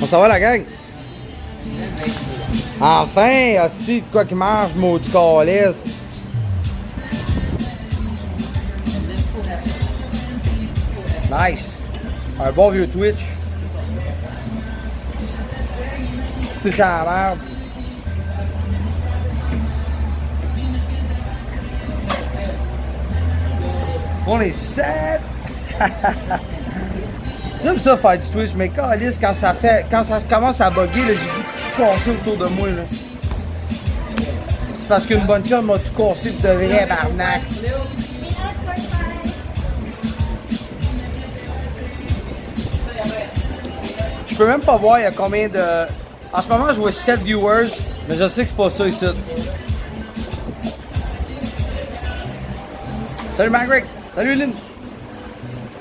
Ça va la gang? Enfin, hostie, de quoi qui marche, maudit calice. Nice. Un bon vieux Twitch. Twitch à la merde. On est 7. J'aime ça faire du Twitch, mais calice, quand ça commence à bugger, là, j'ai tout cassé autour de moi. Là. C'est parce qu'une bonne chum m'a tout cassé de vrai, barnac. Je peux même pas voir il y a combien de... En ce moment, je vois 7 viewers, mais je sais que c'est pas ça ici. Salut Magrick! Salut Lynn!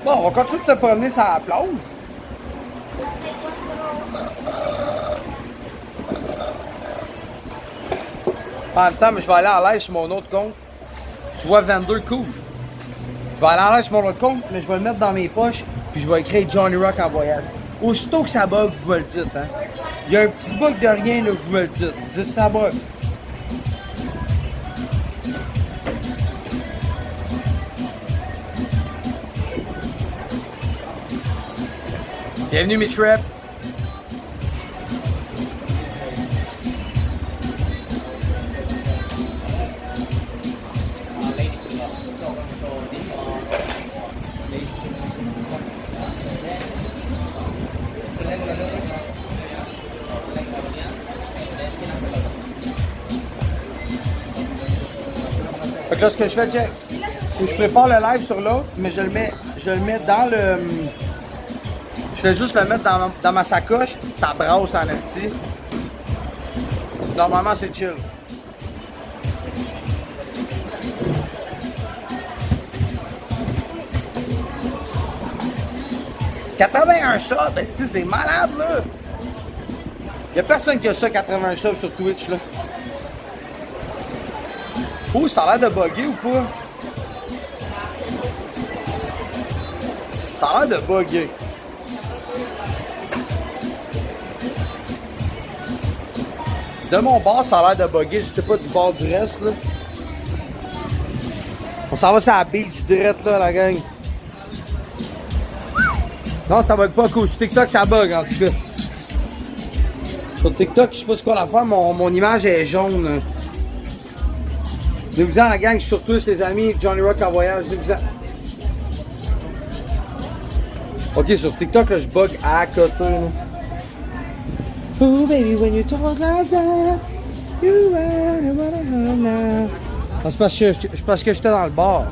Bon, on va continuer de se promener sur la plage. En même temps, mais je vais aller en live sur mon autre compte. Tu vois 22, cool. Je vais aller en live sur mon autre compte, mais je vais le mettre dans mes poches, puis je vais écrire Johnny Rock en voyage. Aussitôt que ça bug, vous me le dites, hein. Il y a un petit bug de rien, là, vous me le dites. Vous dites ça bug. Bienvenue mes trips. Fait que là, ce que je fais, Jack, c'est que je prépare le live sur l'autre, mais je le mets dans le... Je fais juste le mettre dans ma sacoche, ça brasse en esti. Normalement, c'est chill. « 81 subs, c'est malade, là! Y'a personne qui a ça, 81 subs sur Twitch, là. Oh, ça a l'air de bugger ou pas? Ça a l'air de bugger. De mon bord, ça a l'air de bugger. Je sais pas du bord du reste, là. On s'en va sur la beach direct, là, la gang. Non, ça bug pas cool. Sur TikTok, ça bug, en tout cas. Sur TikTok, je sais pas ce qu'on va faire. Mon image est jaune. Venez-vous-en, la gang. Je suis sur Twitch, les amis. Johnny Rock en voyage. Venez-vous-en. Ok, sur TikTok, là, je bug à côté, là. Oh baby, when you talk like that, you are what I love now. C'est parce que j'étais dans le bar.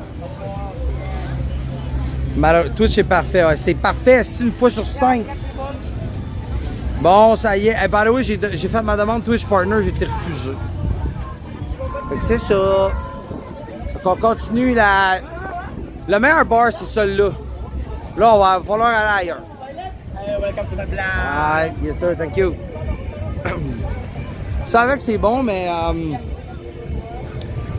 Twitch c'est parfait, ouais. C'est parfait, c'est une fois sur 5. Bon, ça y est. Hey, by the way, j'ai fait ma demande Twitch Partner, j'ai été refusé. Fait que c'est ça. Fait qu'on continue la... Le meilleur bar, c'est celui-là. Là, on va falloir aller ailleurs. Welcome to my blog. Ah, yes sir, thank you. Je savais que c'est bon, mais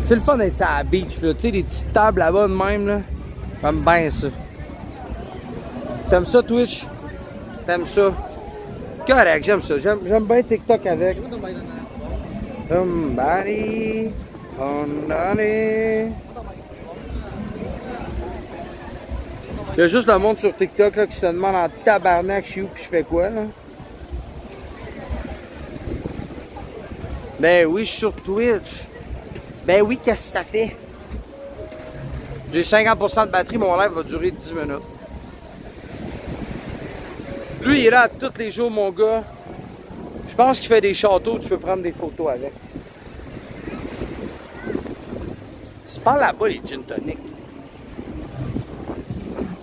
c'est le fun d'être à la beach, là. Tu sais, des petites tables là-bas de même, là. J'aime bien ça. T'aimes ça, Twitch? T'aimes ça? Correct, j'aime ça. J'aime bien TikTok avec. Somebody, somebody. Il y a juste le monde sur TikTok là, qui se demande en tabarnak je suis où pis je fais quoi là. Ben oui, je suis sur Twitch. Ben oui, qu'est-ce que ça fait? J'ai 50% de batterie, mon live va durer 10 minutes. Lui, il est là tous les jours, mon gars. Je pense qu'il fait des châteaux, tu peux prendre des photos avec. C'est par là-bas les gin tonic.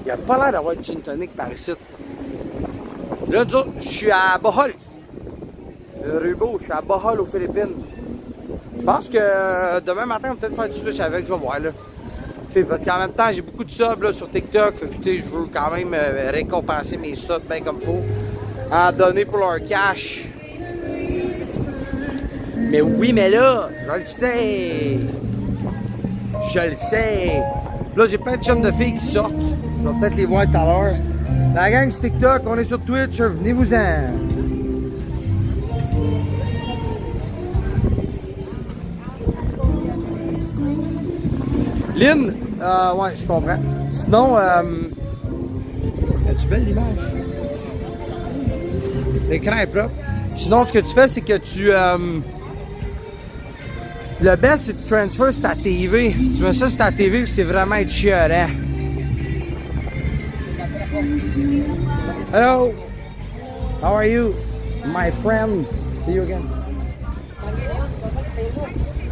Il n'y a pas l'air d'avoir de gin tonic par ici. Là, je suis à Bohol. Rubo, je suis à Bohol aux Philippines. Je pense que demain matin, on va peut-être faire du switch avec, je vais voir là. T'sais, parce qu'en même temps, j'ai beaucoup de subs là, sur TikTok. Fait que je veux quand même récompenser mes subs bien comme il faut. En donner pour leur cash. Mais oui, mais là, je le sais. Je le sais. Là, j'ai plein de chums de filles qui sortent. Je vais peut-être les voir tout à l'heure. La gang, c'est TikTok, on est sur Twitch. Venez-vous-en. Lynn, ouais, je comprends. Sinon, as-tu belle l'image? L'écran est propre. Sinon, ce que tu fais, c'est que tu... le best, c'est de transfer sur ta TV. Tu mets ça sur ta TV, c'est vraiment être chiant. Hello! How are you? My friend. See you again.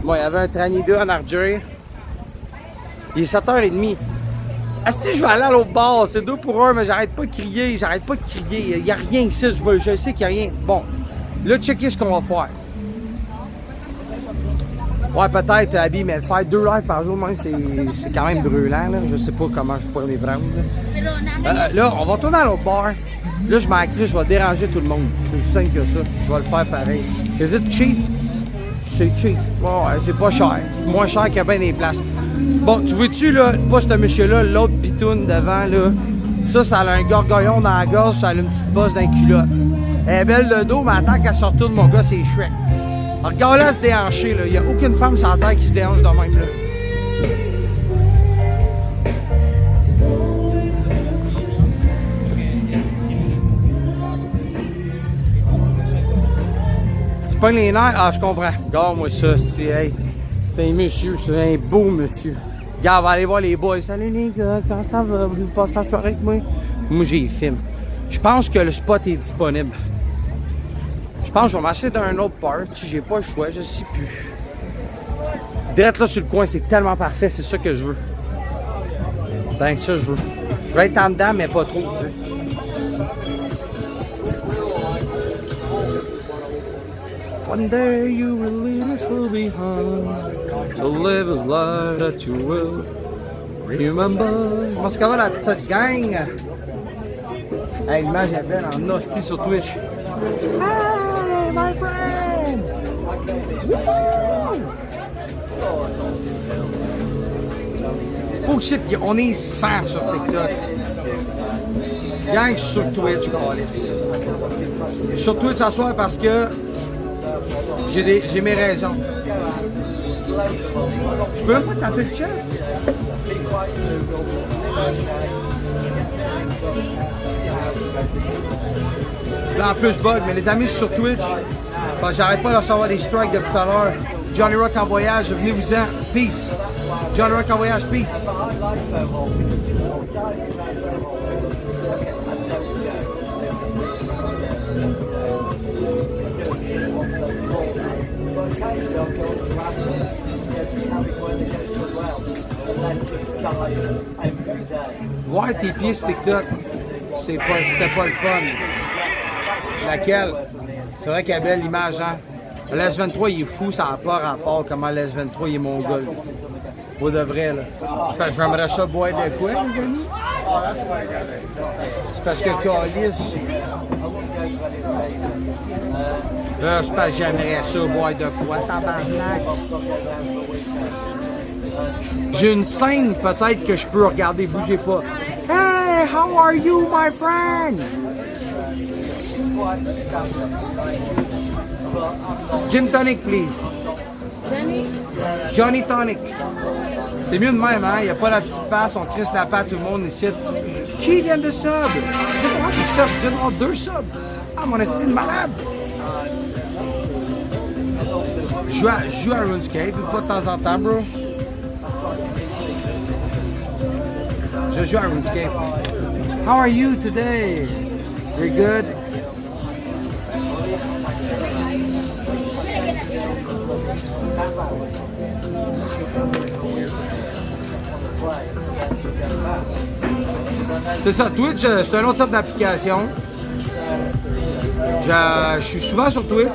Bon, il y avait un Tranida en Argentine. Il est 7h30. Asti, je vais aller à l'autre bord. C'est 2 pour 1, mais j'arrête pas de crier. Il n'y a rien ici. Je sais qu'il n'y a rien. Bon, là, checker ce qu'on va faire. Ouais, peut-être, Abby, mais faire 2 lives par jour, même, c'est quand même brûlant. Là. Je sais pas comment je pourrais les prendre. Là, on va tourner à l'autre bar. Là, je m'en crie, je vais déranger tout le monde. C'est aussi simple que ça. Je vais le faire pareil. Is it cheap? C'est cheap. Ouais, c'est pas cher. Moins cher qu'il y a bien des places. Bon, tu vois-tu, là, pas ce monsieur-là, l'autre pitoune devant, là. Ça a un gorgoillon dans la gorge, ça a une petite bosse dans le culotte. Elle est belle de dos, mais attends qu'elle se retourne, mon gars, c'est Shrek. Alors, regarde-la se déhancher, là. Il n'y a aucune femme sur la terre qui se déhanche de même, là. Tu pognes les nerfs? Ah, je comprends. Regarde-moi ça, c'est un monsieur, c'est un beau monsieur. Regarde, on va aller voir les boys. Salut les gars, comment ça va? Vous passez la soirée avec moi? Moi, j'ai les films. Je pense que le spot est disponible. Je pense que je vais m'acheter d'un autre part. Si j'ai pas le choix, je sais plus. Direct là sur le coin, c'est tellement parfait, c'est ça que je veux. Ben, ça, je veux. Je vais être en dedans, mais pas trop, tu sais. One day you will leave us will be home to live a life that you will remember. Comment ça va la petite gang? Hey, l'image est belle en hostie sur Twitch. Hey, my friends! Oh shit, on est 100 sur TikTok. Gang, je suis sur Twitch, câlisse. Je suis sur Twitch ce soir parce que j'ai mes raisons. Je peux même pas taper le chat. Là en plus je bug, mais les amis je suis sur Twitch. J'arrête pas de recevoir des strikes depuis tout à l'heure. Johnny Rock en voyage, venez-vous-en. Peace. Johnny Rock en voyage, peace. Voir tes pieds sur TikTok, c'était pas le fun. Laquelle? C'est vrai qu'elle est belle l'image, hein? Le S23 il est fou, ça n'a pas rapport comment le S23 il est mongol. Pour de vrai, là. J'aimerais ça boire de quoi, les amis? C'est parce que Calice. C'est parce que j'aimerais ça boire de quoi, tabarnak? J'ai une scène peut-être que je peux regarder, bougez pas. Hey, how are you, my friend? Gin tonic, please. Johnny tonic. C'est mieux de même, hein? Il n'y a pas la petite face, on crisse la patte, tout le monde ici. Qui vient de sub? Donne-moi des subs, donne-moi 2 subs. Ah, mon estime malade. Je joue à RuneScape une fois de temps en temps, bro. Je joue à RuneScape. How are you today? Very good. C'est ça, Twitch, c'est un autre type d'application. Je suis souvent sur Twitch,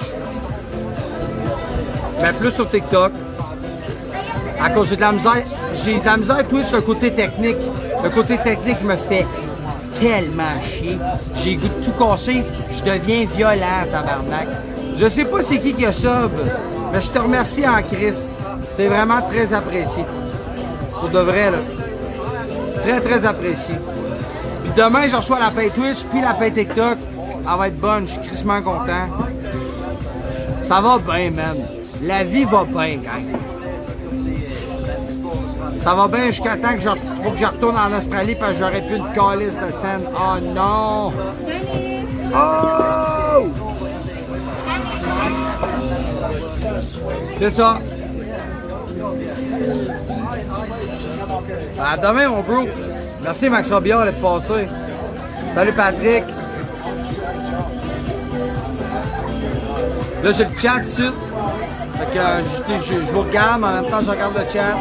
mais plus sur TikTok. À cause j'ai de la misère Twitch, le côté technique. Le côté technique me fait tellement chier. J'ai le goût de tout casser, je deviens violent, tabarnak. Je sais pas c'est qui a sub, mais je te remercie en Chris. C'est vraiment très apprécié. Pour de vrai, là. Très, très apprécié. Puis demain, je reçois la paye Twitch, puis la paye TikTok. Elle va être bonne, je suis crissement content. Ça va bien, man. La vie va bien, gang. Ça va bien jusqu'à temps que faut que je retourne en Australie parce que j'aurais plus une calice de scène. Oh non! Oh! C'est ça. À demain, mon bro. Merci, Max Robillard, d'être passé. Salut, Patrick. Là, j'ai le chat ici. Fait que je vous regarde, mais en même temps, je regarde le chat.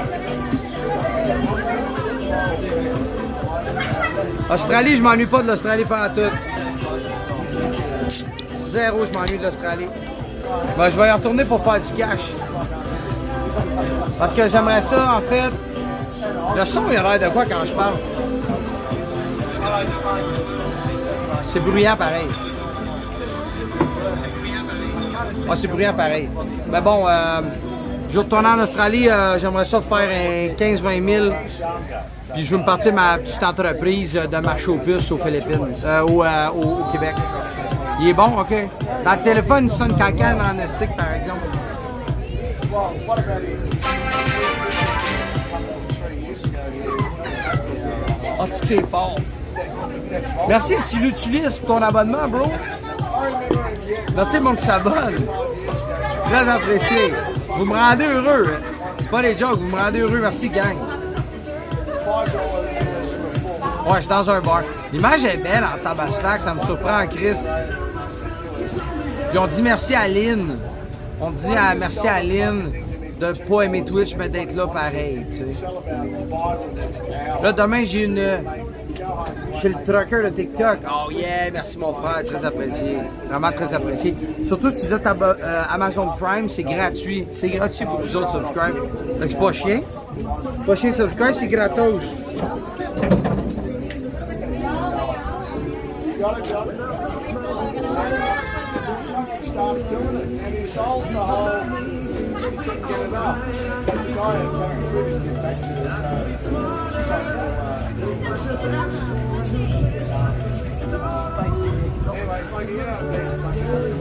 Australie, je m'ennuie pas de l'Australie pendant tout. Zéro, je m'ennuie de l'Australie. Ben, je vais y retourner pour faire du cash. Parce que j'aimerais ça, en fait. Le son, il a l'air de quoi quand je parle? C'est bruyant pareil. Ah, c'est bruyant pareil. Mais bon, je vais retourner en Australie. J'aimerais ça faire un 15-20 000. Puis je veux me partir ma petite entreprise de marché aux puces aux Philippines, au Québec. Il est bon, ok. Dans le téléphone, il sonne cacan en estique, par exemple. Oh, c'est fort. Merci, Silutulis, pour ton abonnement, bro. Merci, mon qui s'abonne. Très apprécié. Vous me rendez heureux. C'est pas des jokes, vous me rendez heureux. Merci, gang. Ouais, je suis dans un bar. L'image est belle en tabaslac, ça me surprend en Chris. Puis on dit merci à Lynn. On dit merci à Lynn de pas aimer Twitch, mais d'être là pareil, tu sais. Là, demain, j'ai une... Je suis le trucker de TikTok. Oh yeah, merci mon frère, très apprécié. Vraiment très apprécié. Surtout si vous êtes Amazon Prime, c'est gratuit. C'est gratuit pour vous autres subscribe. Donc c'est pas chien. Pas chien de subscribe, c'est gratos.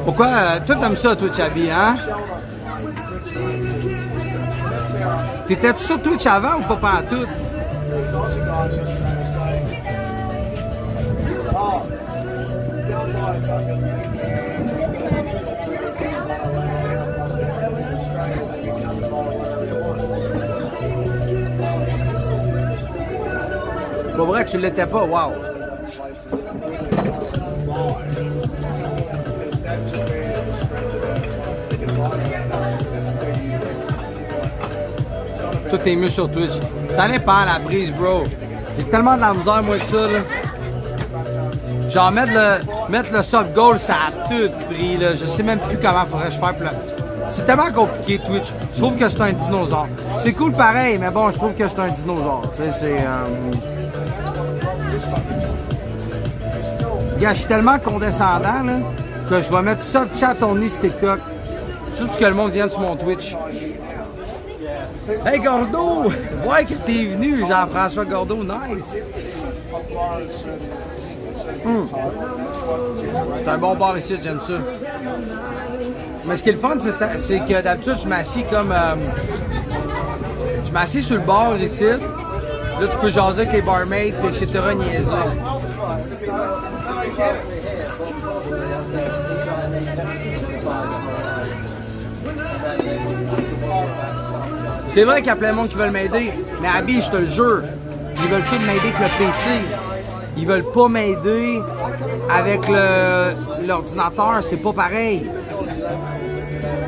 Pourquoi toi t'aimes ça, Twitch, Abby, hein? T'étais-tu sur Twitch avant ou pas pantoute? Pas vrai que tu l'étais pas, wow! Tout est mieux sur Twitch. Ça dépend la prise, bro. J'ai tellement de la misère, moi, de ça, là. Genre, mettre le sub goal, ça a tout pris, là. Je sais même plus comment faudrait je faire pour C'est tellement compliqué, Twitch. Je trouve que c'est un dinosaure. C'est cool pareil, mais bon, je trouve que c'est un dinosaure. Tu sais, c'est... Gars, je suis tellement condescendant, là, que je vais mettre ça de chat on sur TikTok. Surtout que le monde vienne sur mon Twitch. Hey Gordo! Ouais que t'es venu, Jean-François Gordo, nice! C'est un bon bar ici, j'aime ça. Mais ce qui est le fun, c'est que d'habitude, je m'assieds comme... je m'assieds sur le bar ici. Là, tu peux jaser avec les barmaids, puis etc. niaiser. C'est vrai qu'il y a plein de monde qui veulent m'aider, mais Abby, je te le jure, ils veulent tous m'aider avec le PC. Ils veulent pas m'aider avec l'ordinateur, c'est pas pareil.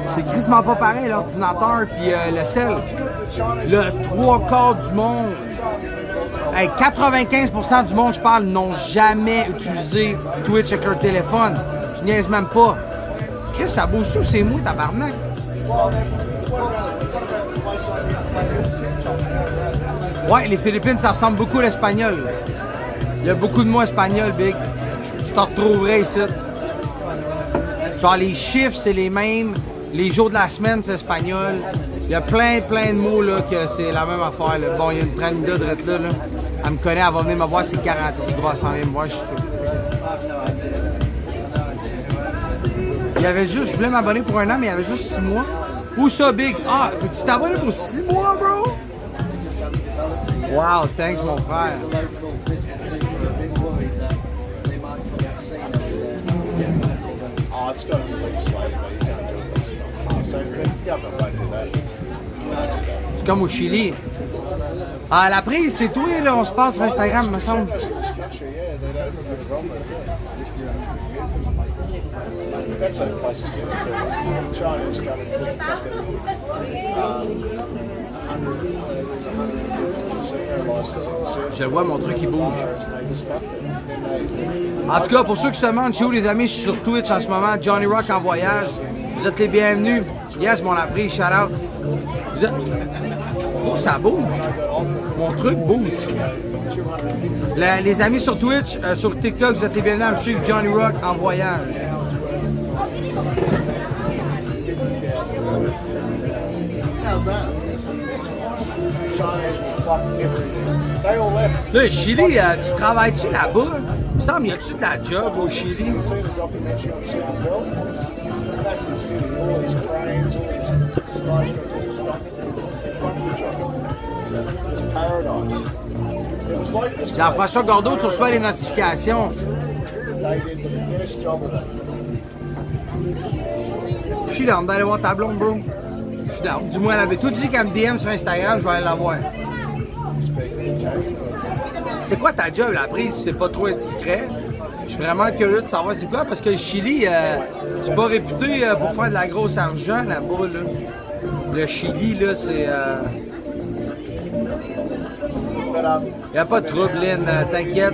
C'est crissement pas pareil, l'ordinateur puis le cell. Le 3/4 du monde, 95% du monde, je parle, n'ont jamais utilisé Twitch avec leur téléphone. Je niaise même pas. Chris, ça bouge tout, c'est moi, tabarnak. Ouais, les Philippines, ça ressemble beaucoup à l'espagnol. Il y a beaucoup de mots espagnols, Big. Tu t'en retrouverais ici. Genre, les chiffres, c'est les mêmes. Les jours de la semaine, c'est espagnol. Il y a plein de mots, là, que c'est la même affaire, là. Bon, il y a une Trinidad de là, là. Elle me connaît, elle va venir me voir, c'est 46 grosses en même. Moi, je Il y avait juste, je voulais m'abonner pour un an, mais il y avait juste 6 mois. Où ça, Big? Ah, tu t'es abonné pour 6 mois, bro? Wow, thanks mon frère. Oh, it's got to release slowly, but you can't do it less enough. So the government won't do that. C'est comme au Chili. Ah, la prise, c'est toi, là, on se passe sur Instagram, me semble. This country, yeah, they don't have a problem with it. That's how places in it. China's got Je le vois, mon truc, il bouge. En tout cas, pour ceux qui se demandent, chez où les amis, je suis sur Twitch en ce moment, Johnny Rock en voyage. Vous êtes les bienvenus. Yes, mon appris, shout out. Vous êtes... Oh, ça bouge. Mon truc bouge. Les amis sur Twitch, sur TikTok, vous êtes les bienvenus à me suivre Johnny Rock en voyage. Là, le Chili, tu travailles-tu là-bas? Il me semble, y a-tu de la job au Chili? Jean-François Gordeau, tu reçois les notifications. Je suis down d'aller voir ta blonde, bro. Je suis down. Du moins, elle avait tout dit qu'elle me DM sur Instagram, je vais aller la voir. C'est quoi ta job, la prise, si c'est pas trop indiscret? Je suis vraiment curieux de savoir c'est quoi, parce que le Chili, c'est pas réputé pour faire de la grosse argent là-bas, là. Le Chili, là, c'est... Y'a pas de trouble, Lynn, t'inquiète.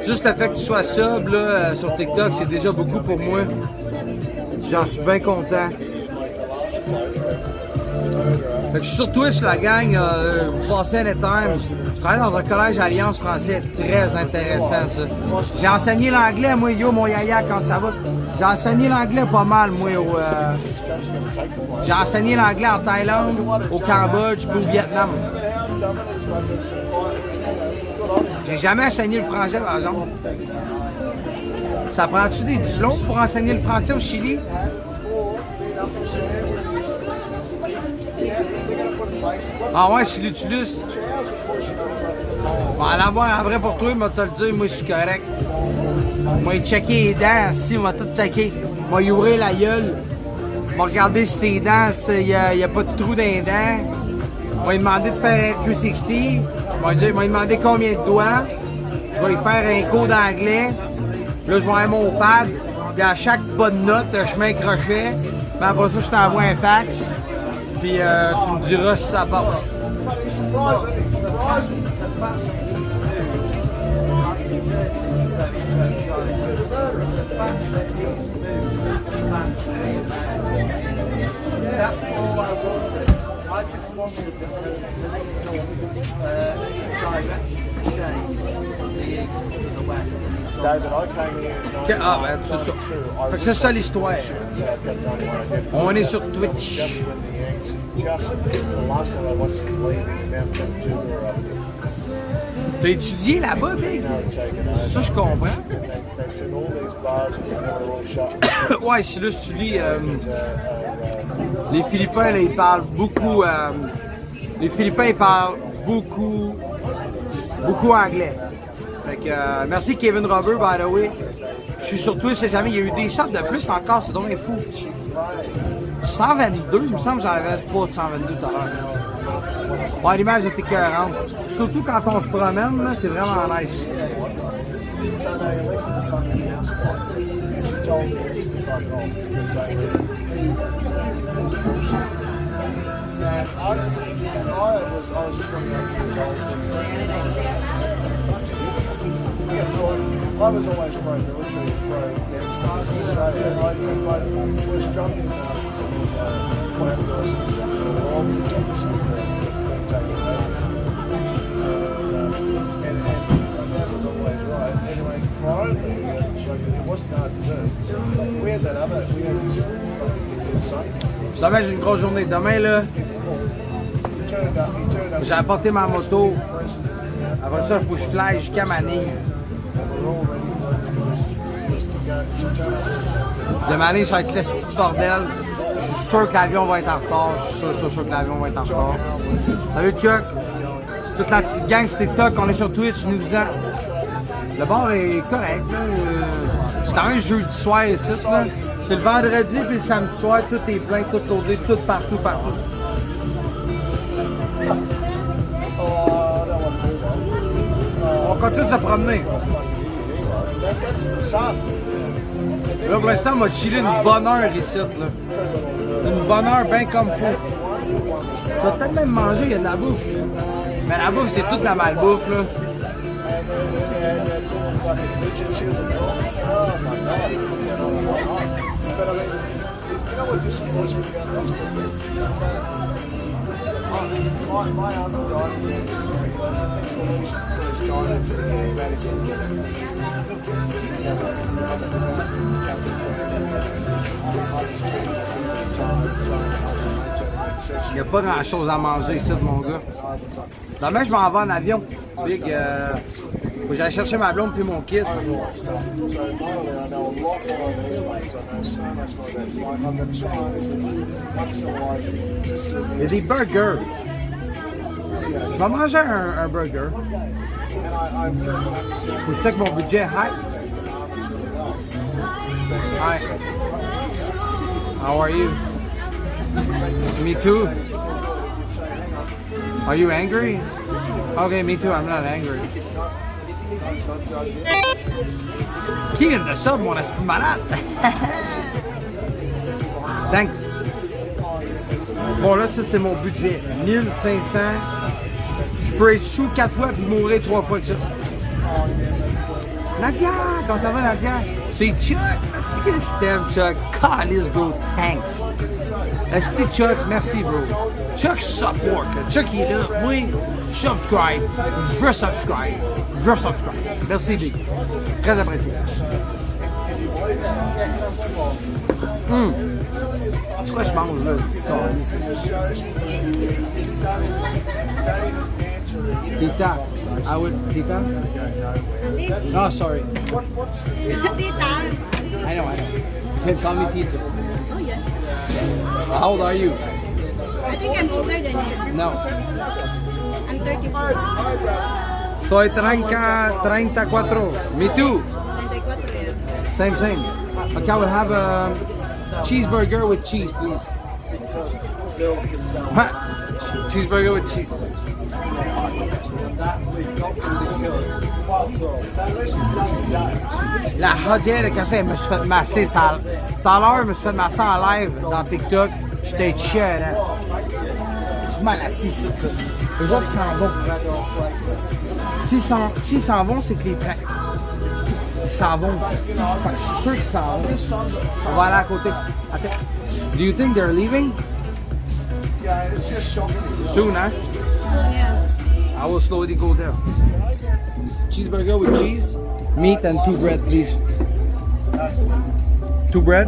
Juste le fait que tu sois sub, là, sur TikTok, c'est déjà beaucoup pour moi. J'en suis bien content. Fait que je suis sur Twitch, la gang, vous passez anytime. Je travaille dans un collège Alliance français, très intéressant ça. J'ai enseigné l'anglais, moi, yo, mon yaya, quand ça va. J'ai enseigné l'anglais pas mal, moi, j'ai enseigné l'anglais en Thaïlande, au Cambodge, puis au Vietnam. J'ai jamais enseigné le français, par exemple. Ça prend-tu des diplômes pour enseigner le français au Chili? Ah ouais, c'est l'utilus. Bon, aller voir en vrai pour toi, il m'a te le dire, moi je suis correct. Moi il checker les dents, si, il m'a tout checké. Moi il ouvrir la gueule. M'a regardé si tes dents, il n'y a pas de trou dans les dents. M'a demandé de faire un 360. M'a demandé combien de doigts. Je vais lui faire un cours d'anglais. Là, je vais avoir mon pad. Puis à chaque bonne note, je mets un crochet. Puis après ça, je t'envoie un fax. Puis tu me diras si ça passe. Ah ben c'est ça. Fait que c'est ça l'histoire. On est sur Twitch. T'as étudié là-bas, Big? Ça, je comprends. Ouais, c'est là, si tu lis, les Philippins, là, ils parlent beaucoup, les Philippins, ils parlent beaucoup anglais. Fait que, merci Kevin Robert, by the way. Je suis sur Twitch, les amis, il y a eu des shots de plus encore, c'est donc fou. 122, il me semble que j'en avais pas de 122 tout à l'heure. Ouais, l'image était écœurante. Surtout quand on se promène, là, c'est vraiment nice. I was always pro-military, pro-against Australia, and I was jumping Demain, j'ai une grosse journée. Demain, là, j'ai apporté ma moto. Après ça, il faut que je fly jusqu'à Manille. De Manille, ça va être le petit bordel. Je suis sûr que l'avion va être en retard. Je suis sûr que l'avion va être en retard. Salut, Chuck! toute la petite gang TikTok, on est sur Twitch, nous disant. Le bar est correct, là. C'est quand même jeudi soir ici, là. C'est le vendredi puis le samedi soir, tout est plein, tout loadé, tout partout. On continue de se promener. Là, pour l'instant, on va chiller une bonne heure ici, là. Une bonne heure bien comme faut. Je vais peut-être même manger, il y a de la bouffe. Mais la bouffe, c'est toute la malbouffe, là. Il n'y a pas grand chose à manger ici, mon gars. Demain, je m'en vais en avion. Big, faut que j'aille chercher ma blonde puis mon kid. Il y a des burgers. Je vais manger un burger. Faut que je check mon budget. Hi. Hi. How are you? Me too. Are you angry? Okay, me too. I'm not angry. King of the sub, mon esti malade. Thanks. Bon, là, ça, c'est mon budget. 1500. Je peux être sous 4 fois puis mourir 3 fois que ça. Nadia! Comment ça va, Nadia? C'est Chuck! C'est que je t'aime, Chuck. Calice, bro. Thanks. Esti Chuck, merci, bro. Chuck support. Chuck, il est là. Oui, subscribe. Je veux subscribe. Je veux subscribe. Merci, Big. Très apprécié. C'est quoi je mange, là? Tita. I would... Tita? Oh, sorry. Tita. I know. You can call me Tita. Oh, yes. How old are you? I think I'm older than you. No. I'm 34. Soy 34. Me too. 34, yeah. Same. Okay, I will have a cheeseburger with cheese, please. Cheeseburger with cheese. La chaudière de café, je me suis fait masser ça. Tout à l'heure, je me suis fait masser en live dans TikTok. J'étais cher, hein. Je suis mal assis, ça. Les autres, ils s'en vont. S'ils s'en vont, c'est que les trains. Ils s'en vont. Je suis sûr qu'ils s'en vont. On va aller à côté. Attends. Do you think they're leaving? Soon, huh? Yeah. I will slowly go there. Cheeseburger with cheese, meat and 2 bread, please. 2 bread,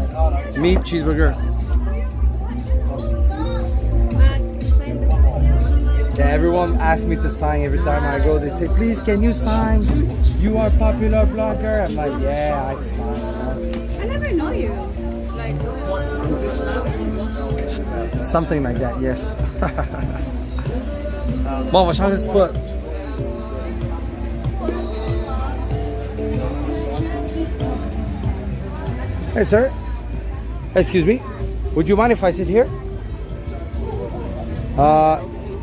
meat, cheeseburger. Yeah, everyone asks me to sign every time I go. They say, please, can you sign? You are a popular vlogger. I'm like, yeah, I sign. I never know you. Like, Something like that, yes. Bon, on va changer de spot. Hey, sir. Excuse me. Would you mind if I sit here?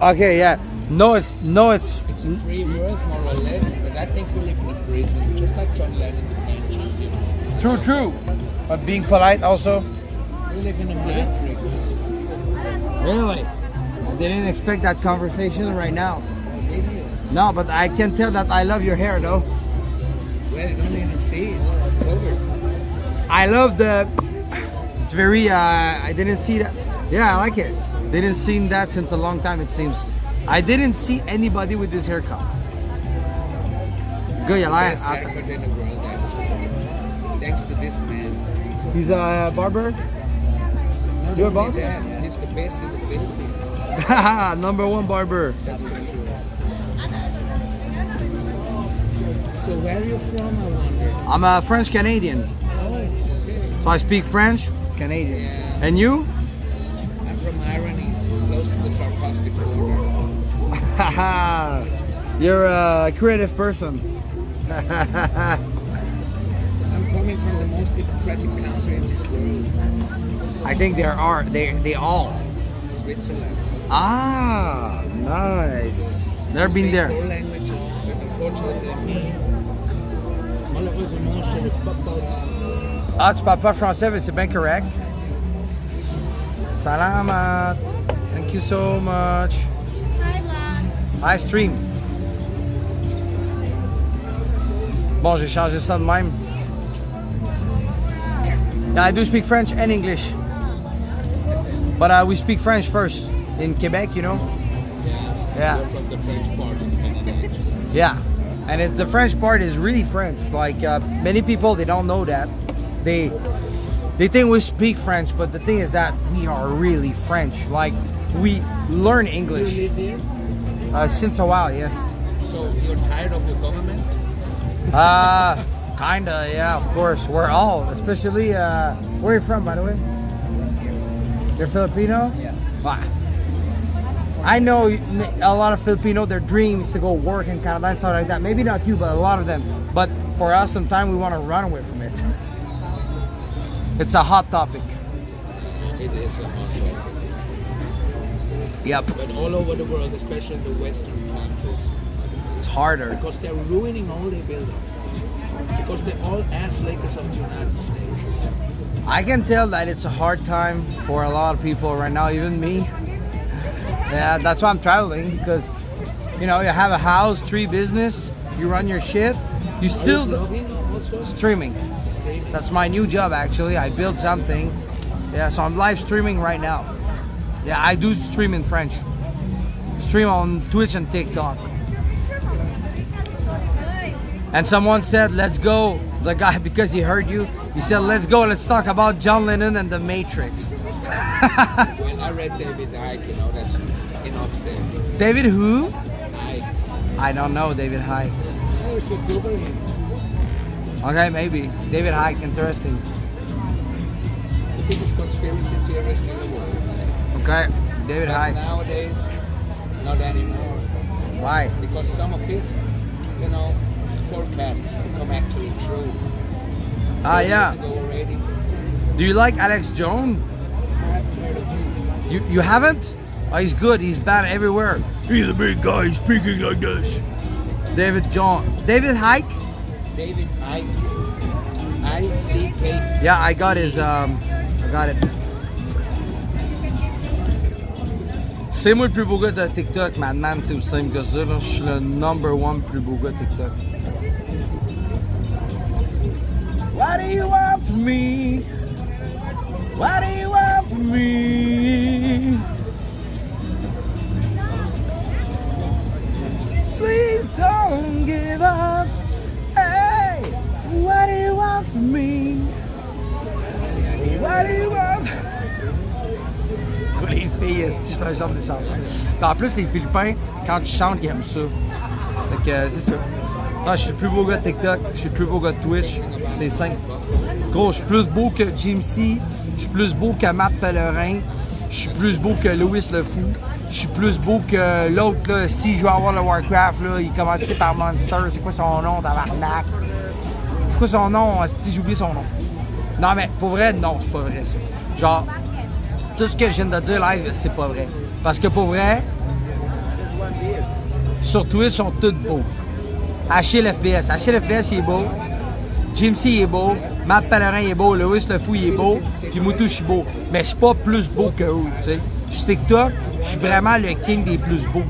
Okay, yeah. No, it's It's a free world, more or less, but I think we live in a prison, just like John Lennon and Angie, you know. true. But being polite also. We live in a matrix. Really? I didn't expect that conversation right now. Did you? No, but I can tell that I love your hair though. Well, you don't even see it. It's over. I love the. It's very. I didn't see that. Yeah, I like it. Didn't see that since a long time. It seems. I didn't see anybody with this haircut. Good, you like Best haircut in the world, actually. Thanks to this man. He's a barber. Not You're a only barber? that, he's the best in the Philippines. Number 1 barber. That's for sure. So where are you from, I wonder? I'm a French Canadian, Oh, okay. so I speak French Canadian. Yeah. And you? I'm from Irony, close to the sarcastic border. You're a creative person. I'm coming from the most democratic country in this world, I think there are. They all. Switzerland. Ah, nice. Never been Speak there. 4 languages, but unfortunately me, malheureusement, je ne parle pas français. Ah, tu parles pas français, mais c'est bien correct. Salamat. Thank you so much. Hi, Ma. Hi, stream. Bon, j'ai changé ça de même. Yeah, I do speak French and English. But we speak French first in Quebec, you know? Yeah. You're from the French part of Canada. Yeah. And the French part is really French. Like, many people, they don't know that. They think we speak French, but the thing is that we are really French. Like, we learn You English. live here, Since a while, yes. so you're tired of your government? Kinda, yeah, of course. We're all, especially, where are you from, by the way? You're Filipino? Yeah. Wow. I know a lot of Filipino, their dream is to go work in Canada and stuff like that. Maybe not you, but a lot of them. But for us, sometimes we want to run away from it. It's a hot topic. It is a hot topic. Yep. But all over the world, especially the Western countries, It's harder. because they're ruining all they build up. Because they're all ass lickers of the United States. I can tell that it's a hard time for a lot of people right now, even me. Yeah, that's why I'm traveling, because you know, you have a house, 3 business, you run your shit, you Are still you vlogging also? streaming. Streaming? That's my new job actually. I built something. Yeah, so I'm live streaming right now. Yeah, I do stream in French. Stream on Twitch and TikTok. And someone said, let's go. The guy, because he heard you, he said, let's go, let's talk about John Lennon and the Matrix. When I read David Icke, you know, that's enough said. David who? Icke. I don't know David Hyde. Oh, you should Google him. Okay, maybe. David Hyde, interesting. The biggest conspiracy theorist in the world. Okay, David But Hyde. nowadays, not anymore. Why? Because some of his, you know, forecasts become actually true. Ah, 4 yeah. years ago already. Do you like Alex Jones? You haven't? Oh, he's good. He's bad everywhere. He's a big guy speaking like this. David John. David Hyde? David Icke. I-C-K. Yeah, I got his. I got it. C'est moi le plus beau gars de TikTok, Madman. C'est aussi simple que ça. Là. Je suis le #1 plus beau gars de TikTok. What do you want from me? What do you want from me? Please don't give up. Hey, what do you want from me? What do you want? Les filles, je suis un genre de chanteur. En plus, les Philippins, quand tu chantes, ils aiment ça. Fait que c'est ça. Non, je suis le plus beau gars de TikTok, je suis le plus beau gars de Twitch. C'est simple. Gros, je suis plus beau que Jim C, je suis plus beau que Matt Pellerin, je suis plus beau que Louis le Fou, je suis plus beau que l'autre, là, si je vais avoir le Warcraft, là, il commence par Monster, c'est quoi son nom, tabarnak? C'est quoi son nom, si j'ai oublié son nom? Non, mais pour vrai, non, c'est pas vrai ça. Genre, tout ce que je viens de dire live, c'est pas vrai. Parce que pour vrai, sur Twitch, ils sont tous beaux. Achille FBS. Achille FBS, il est beau. Jim C, il est beau. Matt Pellerin, il est beau. Louis le Fou, il est beau. Puis Moutou, je suis beau. Mais je suis pas plus beau que eux, tu sais. Sur TikTok, je suis vraiment le king des plus beaux.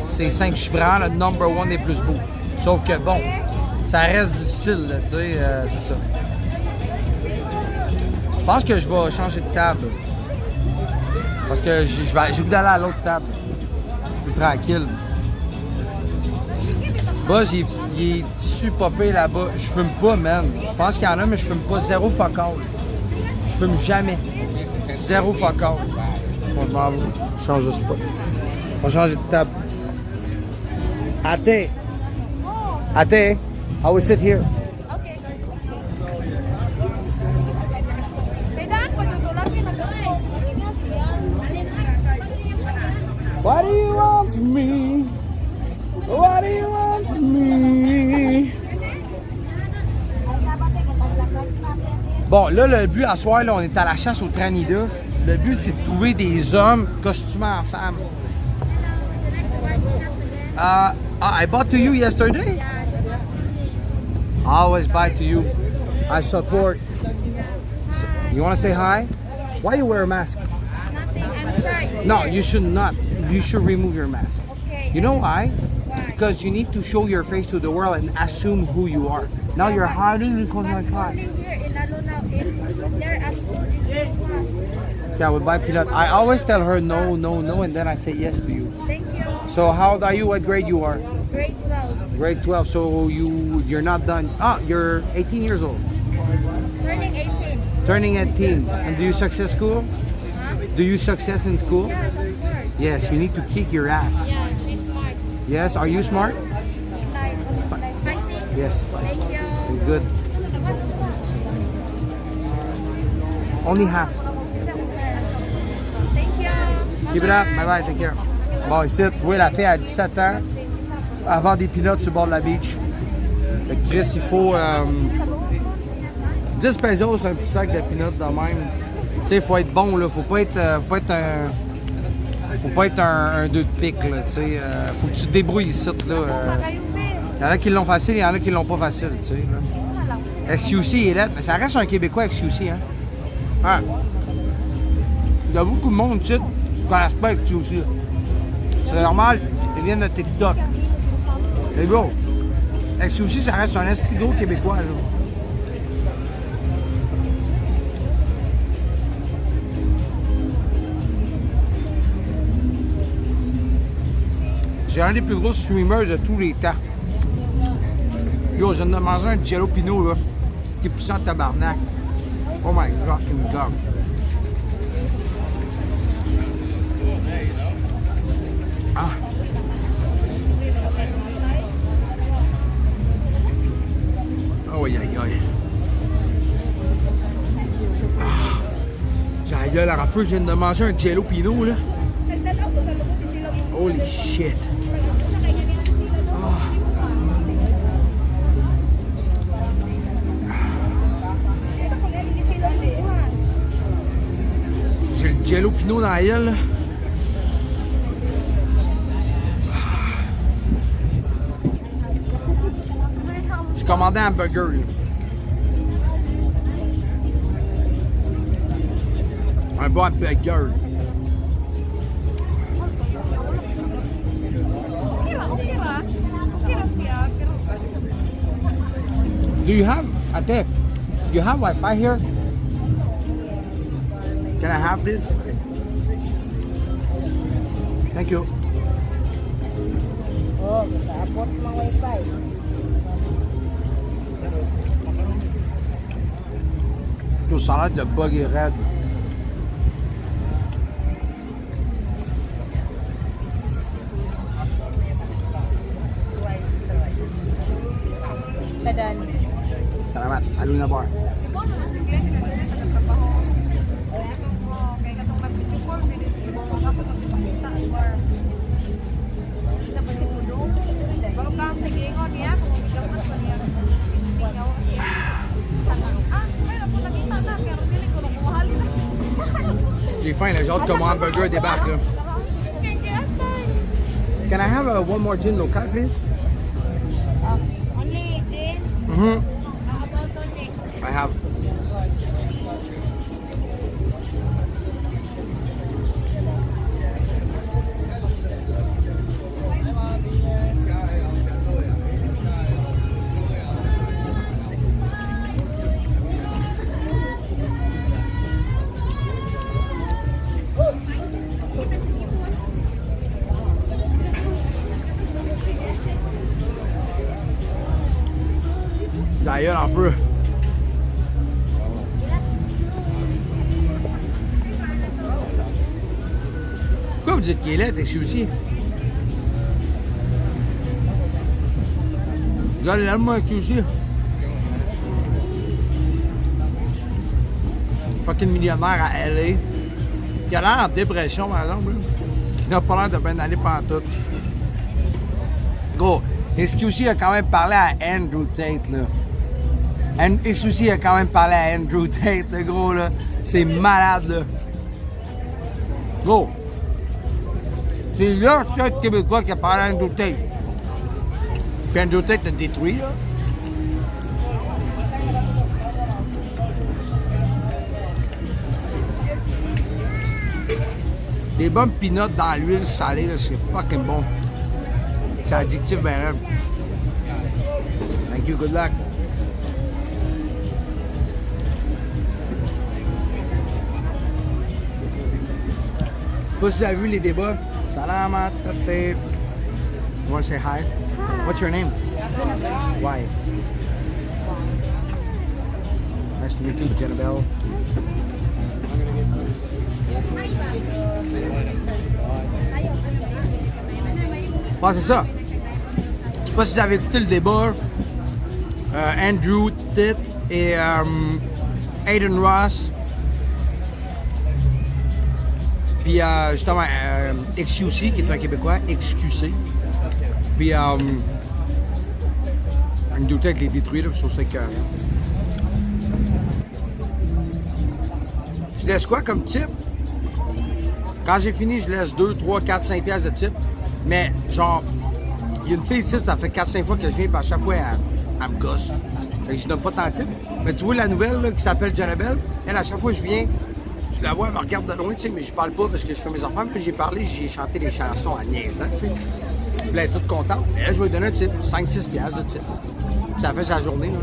C'est simple, je suis vraiment le #1 des plus beaux. Sauf que bon, ça reste difficile, là, tu sais, c'est ça. Je pense que je vais changer de table. Parce que j'ai goût d'aller à l'autre table. Plus tranquille. Buzz, il est tissu popé là-bas. Je fume pas, man. Je pense qu'il y en a, mais je fume pas. Zéro fuck all. Je fume jamais. Zéro fuck all. On va changer de spot. On va changer de table. Ate. Ate. I will sit here. Okay. Kailangan patutulak yung nag-ay. What do you want from me? Bon, là, le but à soir, là, on est à la chasse au Tranida. Le but, c'est de trouver des hommes costumés en femmes. I bought to you yesterday. I always buy to you. I support. You want to say hi? Why you wear a mask? Nothing, I'm shy. No, you should not. You should remove your mask. Okay. You know why? Why? Because you need to show your face to the world and assume who you are. Now you're hiding because But I try. only here in Lalo if they're at school, is no class. Yeah, I would buy peanut. I always tell her no, no, no, and then I say yes to you. Thank you. So how old are you? What grade you are? Grade 12. Grade 12. So you're not done. Ah, you're 18 years old. Turning 18. Turning 18. And do you success school? Huh? Do you success in school? Yes, of course. Yes, you need to kick your ass. Yeah, she's smart. Yes, are you smart? She's like spicy. Yes. Thank you. Good. Only half. Thank you. Keep it up. Bye bye, take care. Bon, ici, tu vois, la fille a 17 ans. Elle vend des peanuts sur le bord de la beach. Fait que Chris, il faut 10 pesos un petit sac de peanuts de même. Tu sais, il faut être bon, là. Faut pas être un 2 de pique, là. Tu sais, faut que tu te débrouilles ici, là. Il y en a qui l'ont facile, il y en a qui l'ont pas facile, tu sais, là. XQC, il est là, mais ça reste un Québécois, XQC, hein. Ouais. Il y a beaucoup de monde, tu sais, qui connaissent pas XQC. C'est normal, ils viennent de TikTok. Mais bro, XQC, ça reste un esti gros Québécois, là. J'ai un des plus gros streamers de tous les temps. Yo, je viens de manger un jalapeno, là, qui est puissant de tabarnak. Oh my fucking god. Ah. Oh, aïe, aïe, aïe. Ah. J'ai la gueule à la feu, je viens de manger un jalapeno, là. Holy shit. J'ai le jalapeno dans la gueule, là. J'ai commandé un burger, là. Un bon burger. Do you have, Ate, you have Wi-Fi here? Can I have this? Thank you. Oh, tapos mga wifi. Ito salade de bug est raide. Padan. Salamat. Aluna bar. J'ai faim, là. J'ai hâte que mon hamburger débarque, là. Can I have one more gin local, please? Only gin. Mm-hmm. How about tonic? I have. D'ailleurs, en feu. Pourquoi vous dites qu'il est laid, t'es aussi? Regardez l'allemand avec aussi. Fucking millionnaire à LA. Il a l'air en dépression, par exemple. Il n'a pas l'air de bien aller pantoute. Gros, XQC a quand même parlé à Andrew Tate, là. Et Souci a quand même parlé à Andrew Tate, le gros, là. C'est malade, là. Gros. C'est le seul Québécois qui a parlé à Andrew Tate. Puis Andrew Tate l'a détruit, là. Des bonnes peanuts dans l'huile salée, là, c'est fucking bon. C'est addictif, ben là. Thank you, good luck. Je sais pas si vous avez vu les débats. Salamat, tate. You want to say hi? What's your name? Why? Nice to meet you, Jenabelle. Ah, c'est ça. Je sais pas si vous avez écouté le débat. Andrew Tate et Aiden Ross. Puis justement, XQC, qui est un Québécois, XQC. Puis Andrew Tate les détruit, là, je trouve ça écœurant. Je laisse quoi comme type? Quand j'ai fini, je laisse 2, 3, 4, 5 piastres de type. Mais genre, il y a une fille ici, ça fait 4-5 fois que je viens, puis à chaque fois, elle me gosse. Fait que je donne pas tant de type. Mais tu vois la nouvelle là, qui s'appelle Jenabelle, elle, à chaque fois que je viens, je la vois, elle me regarde de loin, tu sais, mais je parle pas parce que je fais mes enfants. Puis j'ai parlé, j'ai chanté des chansons à niaisant, tu sais. Puis elle est toute contente. Mais elle, je vais lui donner un type, 5-6 piastres de type. Puis ça fait sa journée, là.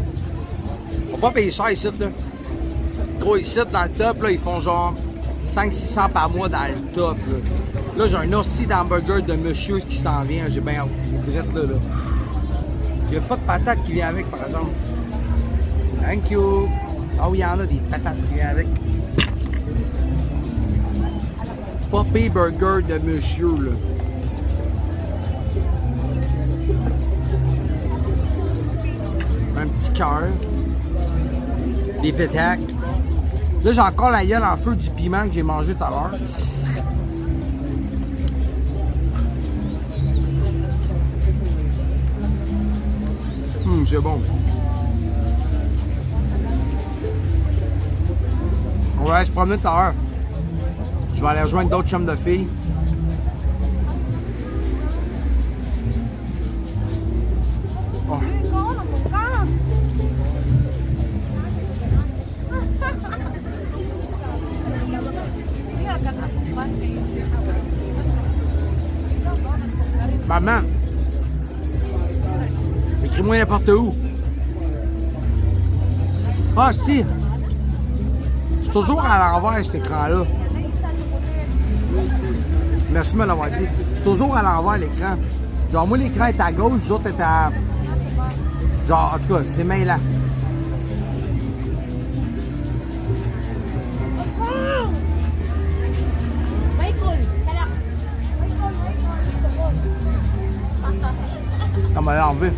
On va pas payer cher ici, là. Gros, ici, dans le top, là, ils font genre 500-600 par mois dans le top, là. Là, j'ai un hostie d'hamburger de monsieur qui s'en vient. J'ai bien hâte. Là. Il n'y a pas de patate qui vient avec, par exemple. Thank you. Ah oui, il y en a des patates qui viennent avec. Poppy Burger de monsieur, là. Un petit cœur. Des pétacles. Là, j'ai encore la gueule en feu du piment que j'ai mangé tout à l'heure. C'est bon. On va aller se promener tout à l'heure. Je vais aller rejoindre d'autres chums de filles. Oh. Maman, écris-moi n'importe où. Ah, si. Je suis toujours à l'envers, cet écran-là. Merci de me l'avoir dit. Je suis toujours à l'envers, l'écran. Genre, moi, l'écran est à gauche, les autres est à... Genre, en tout cas, c'est main là. On va l'enlever.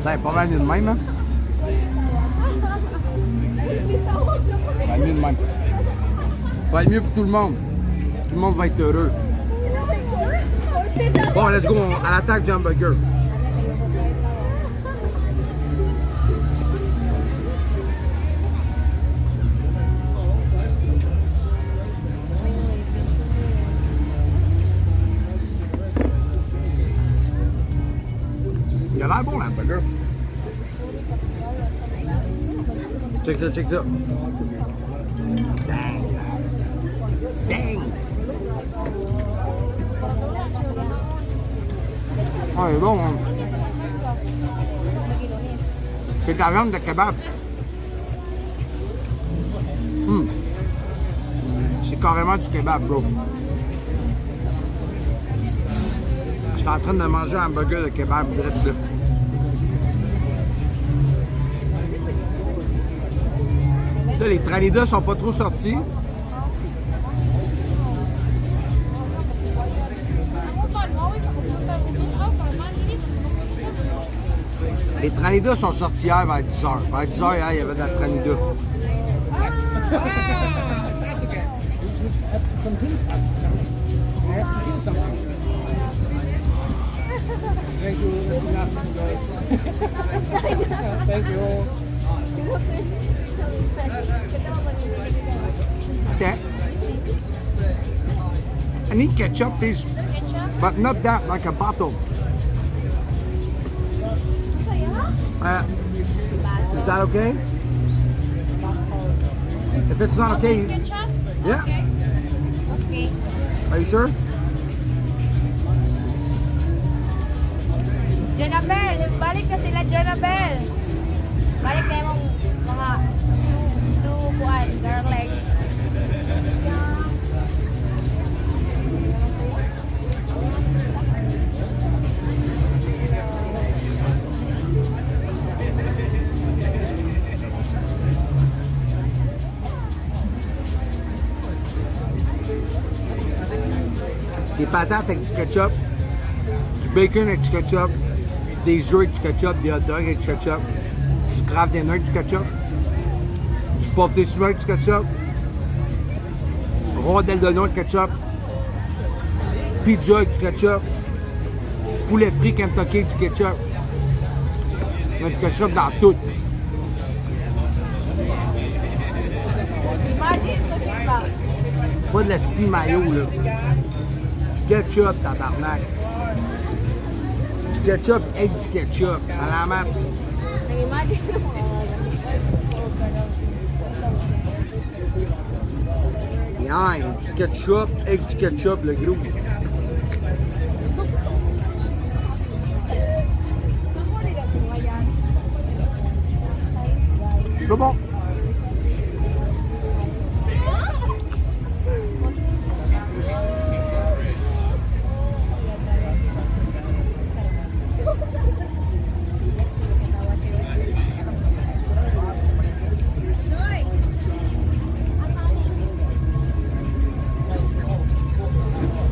Ça est pas mal mieux de même, hein? Ça va être mieux de même. Ça va être mieux pour tout le monde. Tout le monde va être heureux. Bon, let's go, à l'attaque du hamburger. Il a l'air bon, l'hamburger. Check ça, check ça. Dang. Dang. Ah, il est bon, hein. C'est de la viande de kebab. C'est carrément du kebab, bro. Je suis en train de manger un hamburger de kebab direct là. Là, les Tranidas sont pas trop sortis. Les Tranidas sont sortis hier vers 10h. Vers 10h, hier, il y avait de la Tranida. Thank you. Thank you. Okay. I need ketchup, please. Ketchup? But not that, like a bottle. Is that okay? If it's not okay, Ketchup? yeah. Okay. Are you sure? Jonabel, balik na sila Jonabel. Balik na yung mga two kuan, garlic. Des patates avec du ketchup, du bacon avec du ketchup, des œufs avec du ketchup, des hot dogs avec du ketchup, du Kraft Dinner avec du ketchup, du pâté chinois avec du ketchup, rondelle de noix avec du ketchup, pizza avec du ketchup, poulet frit Kentucky avec du ketchup. Il y a du ketchup dans tout. Imagine ko siya. Pas de la scie mayo, là. Du ketchup, tabarnak. Du ketchup avec du ketchup. À la map. Imagine mo. Yan, du ketchup avec du ketchup, le gros. C'est bon.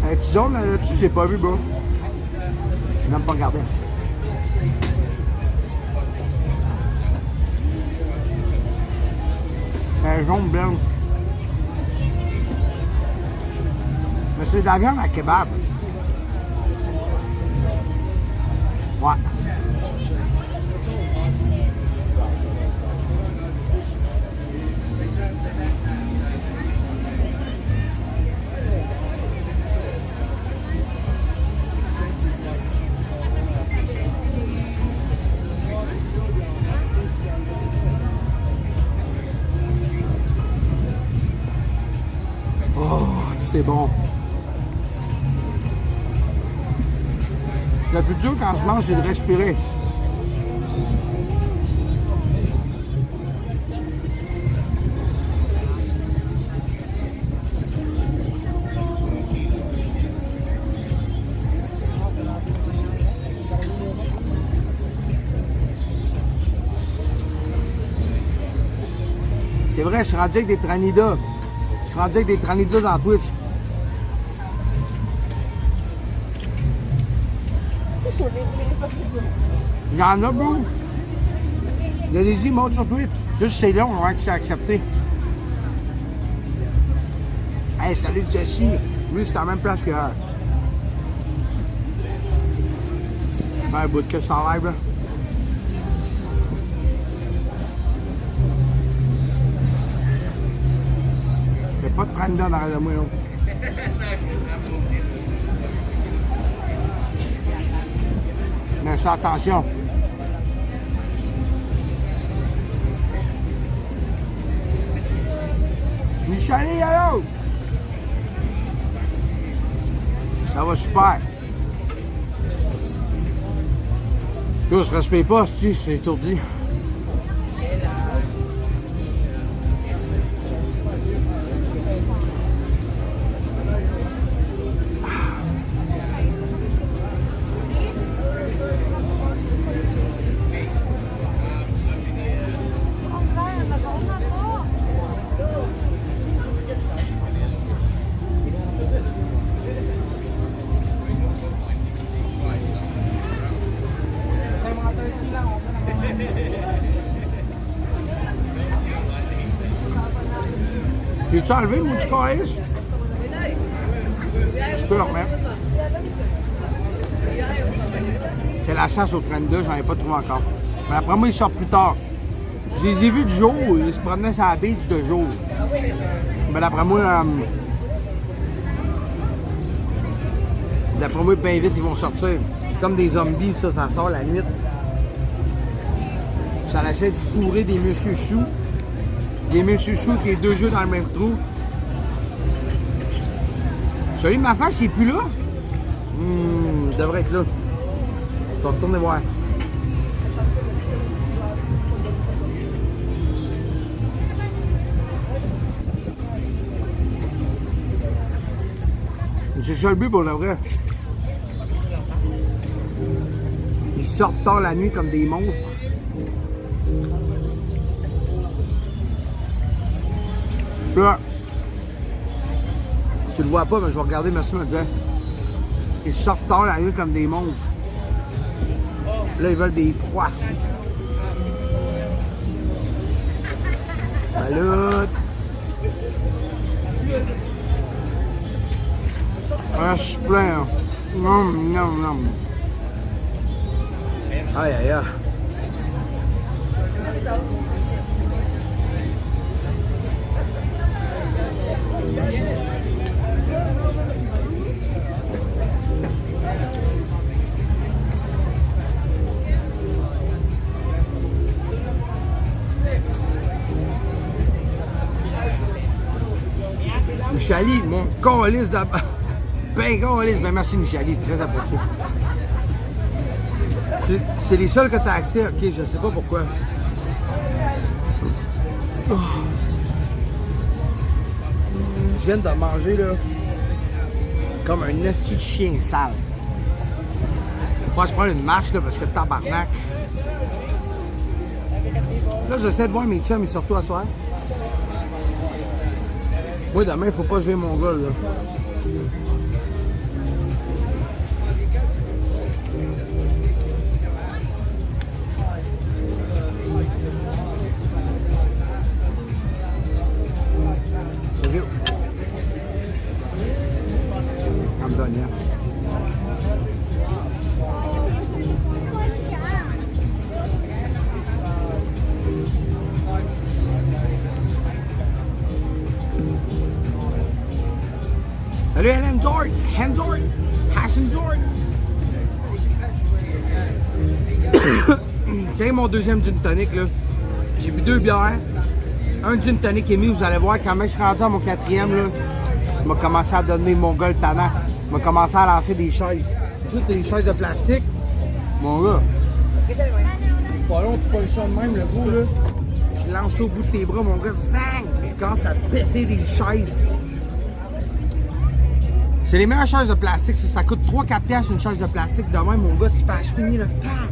Un petit jaune là-dessus, j'ai pas vu, bro. J'ai même pas regardé. C'est un jaune blanc. Mais c'est de la viande à kebab. Ouais. Oh, c'est bon. Le plus dur quand je mange, c'est de respirer. C'est vrai, je suis rendu avec des tranidas. Je suis rendu avec des tranidas dans Twitch. Il y en a, bro. Allez-y, monte sur Twitch. Juste c'est long avant que j'ai accepté. Hey, salut Jesse. Lui, c'est à la même place que. Un bout de c'est en live, là. Il n'y a pas de tranda dans la moi, non. Mais fais attention. Michali, allô? Ça va super. Yo, je respecte pas, si c'est étourdi. Peux-tu enlever mon petit carré? Je peux le remettre. C'est la chasse au 32, j'en ai pas trouvé encore. Mais après moi, ils sortent plus tard. Je les ai vus du jour, ils se promenaient sur la beach de jour. Mais d'après moi, bien vite, ils vont sortir. Comme des zombies, ça sort la nuit. Ça essaie de fourrer des Monsieur Chou. Des Monsieur Chou qui est 2 jeux dans le même trou. Celui de ma femme, il est plus là. Il devrait être là. Je vais retourner voir. C'est ça le but pour le vrai. Ils sortent tard la nuit comme des monstres. Là, tu le vois pas, mais je vais regarder, merci de me dire. Ils sortent tard la nuit comme des monstres. Là, ils veulent des proies. Salut! Ah, je suis plein. Hein. Non, non, non. Aïe, aïe, aïe. Michali, mon calice de... Ben calice, ben merci Michali, très apprécié. C'est les seuls que tu as accès, ok, je sais pas pourquoi. Oh. Je viens de manger là, comme un esti de chien sale. Faut que je prenne une marche là, parce que tabarnak. Là, j'essaie de voir mes chums, ils sortent à soir. Moi, demain, faut pas jouer mon gars, là. Okay. I'm done, yeah. Salut Helen Zord, Henzord, Hassan Zord. C'est mon deuxième gin tonic là. J'ai bu 2 bières. Un gin tonic est mis, vous allez voir, quand même je suis rendu à mon 4e là, il m'a commencé à donner mon gars le talent. Il m'a commencé à lancer des chaises. Juste des chaises de plastique. Mon gars. Pas long, tu pas le son de même, le gros là. Tu lances au bout de tes bras, mon gars, zang! Il commence à péter des chaises. C'est les meilleures chaises de plastique. Ça coûte 3-4 piastres une chaise de plastique. De même, mon gars, tu peux acheter le paf,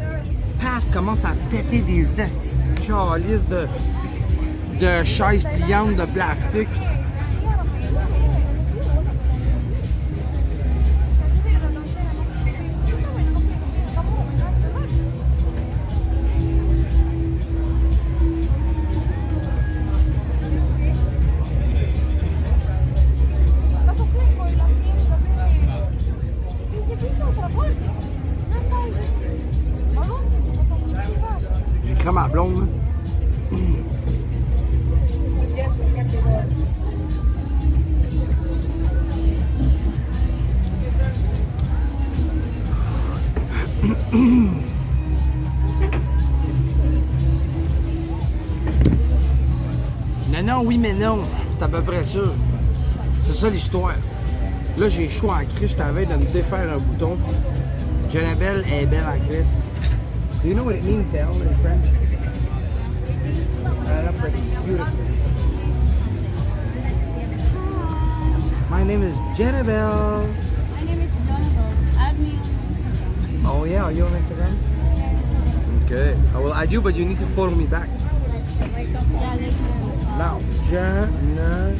paf, commence à péter des estis calices de chaises pliantes de plastique. J'ai crème à blonde, là. Non, non, oui, mais non. C'est à peu près ça. C'est ça l'histoire. Là, j'ai chaud en crise. Je t'avais de me défaire un bouton. Jenabelle est belle en crise. Do you know what it means, belle, in French? That's pretty beautiful. My name is Jenabelle. My name is Jonathan. Add me on Instagram. Oh yeah, are you on Instagram? Okay. I will add you, but you need to follow me back. Yeah, later. Now, Jana,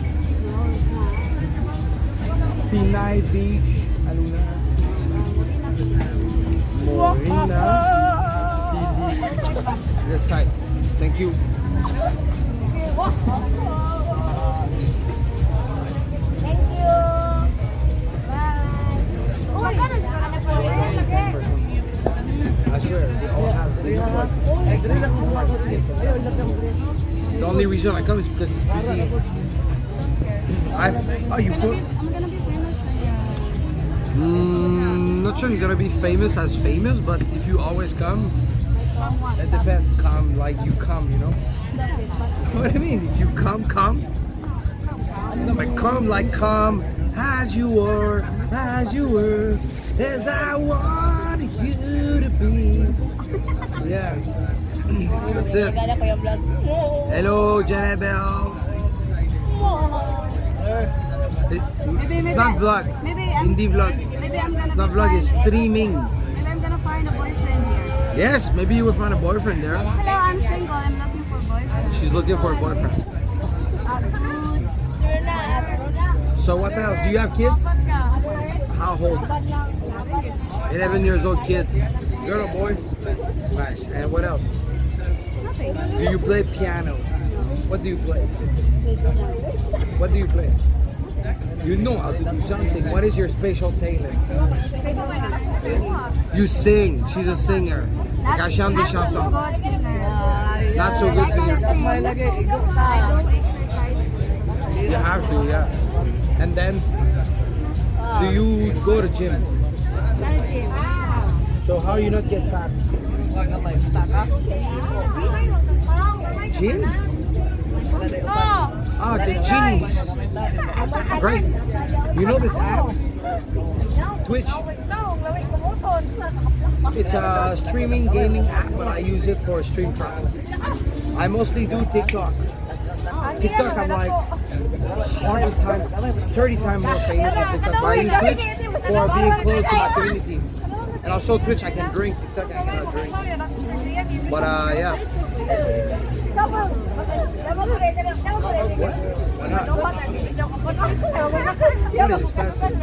Pinay Beach, Aluna, Morena, Phoebe. That's right. Thank you. Thank you. Bye. Oh my God, The only reason I come is because it's busy. Oh, you food? I'm gonna be famous. Not sure you're gonna be famous as famous, but if you always come, it depends. Come like you come, you know. What do you mean? If you come. Like come like come as you were, as I wanted you to be. Yeah. That's it. Gana ko yung vlog. Hello, Janabel. It's not vlog. Maybe Hindi vlog. Maybe I'm gonna It's not be vlog, it's streaming. Maybe I'm gonna find a boyfriend here. Yes, maybe you will find a boyfriend there. Hello, I'm single. I'm looking for a boyfriend. She's looking for a boyfriend. Good. So what else? Do you have kids? How old? 11 years old kid. Girl or boy? Nice. And what else? Nothing. Do you play piano? What do you play? What do you play? You know how to do something. What is your special talent? You sing. She's a singer. Elle chante des chansons. Good singer. Not so good singer. I do exercise. You have to, yeah. And then, do you go to gym? Not a gym. So how you not get fat? Jeans? Ah, the jeans. Great. You know this app? Twitch. It's a streaming gaming app, but I use it for stream travel. I mostly do TikTok. TikTok, I'm like 100 times, 30 times more famous than TikTok. But I use Twitch for being close to my community. And also Twitch, I can drink. TikTok, I cannot drink. But yeah. Why not? That is expensive.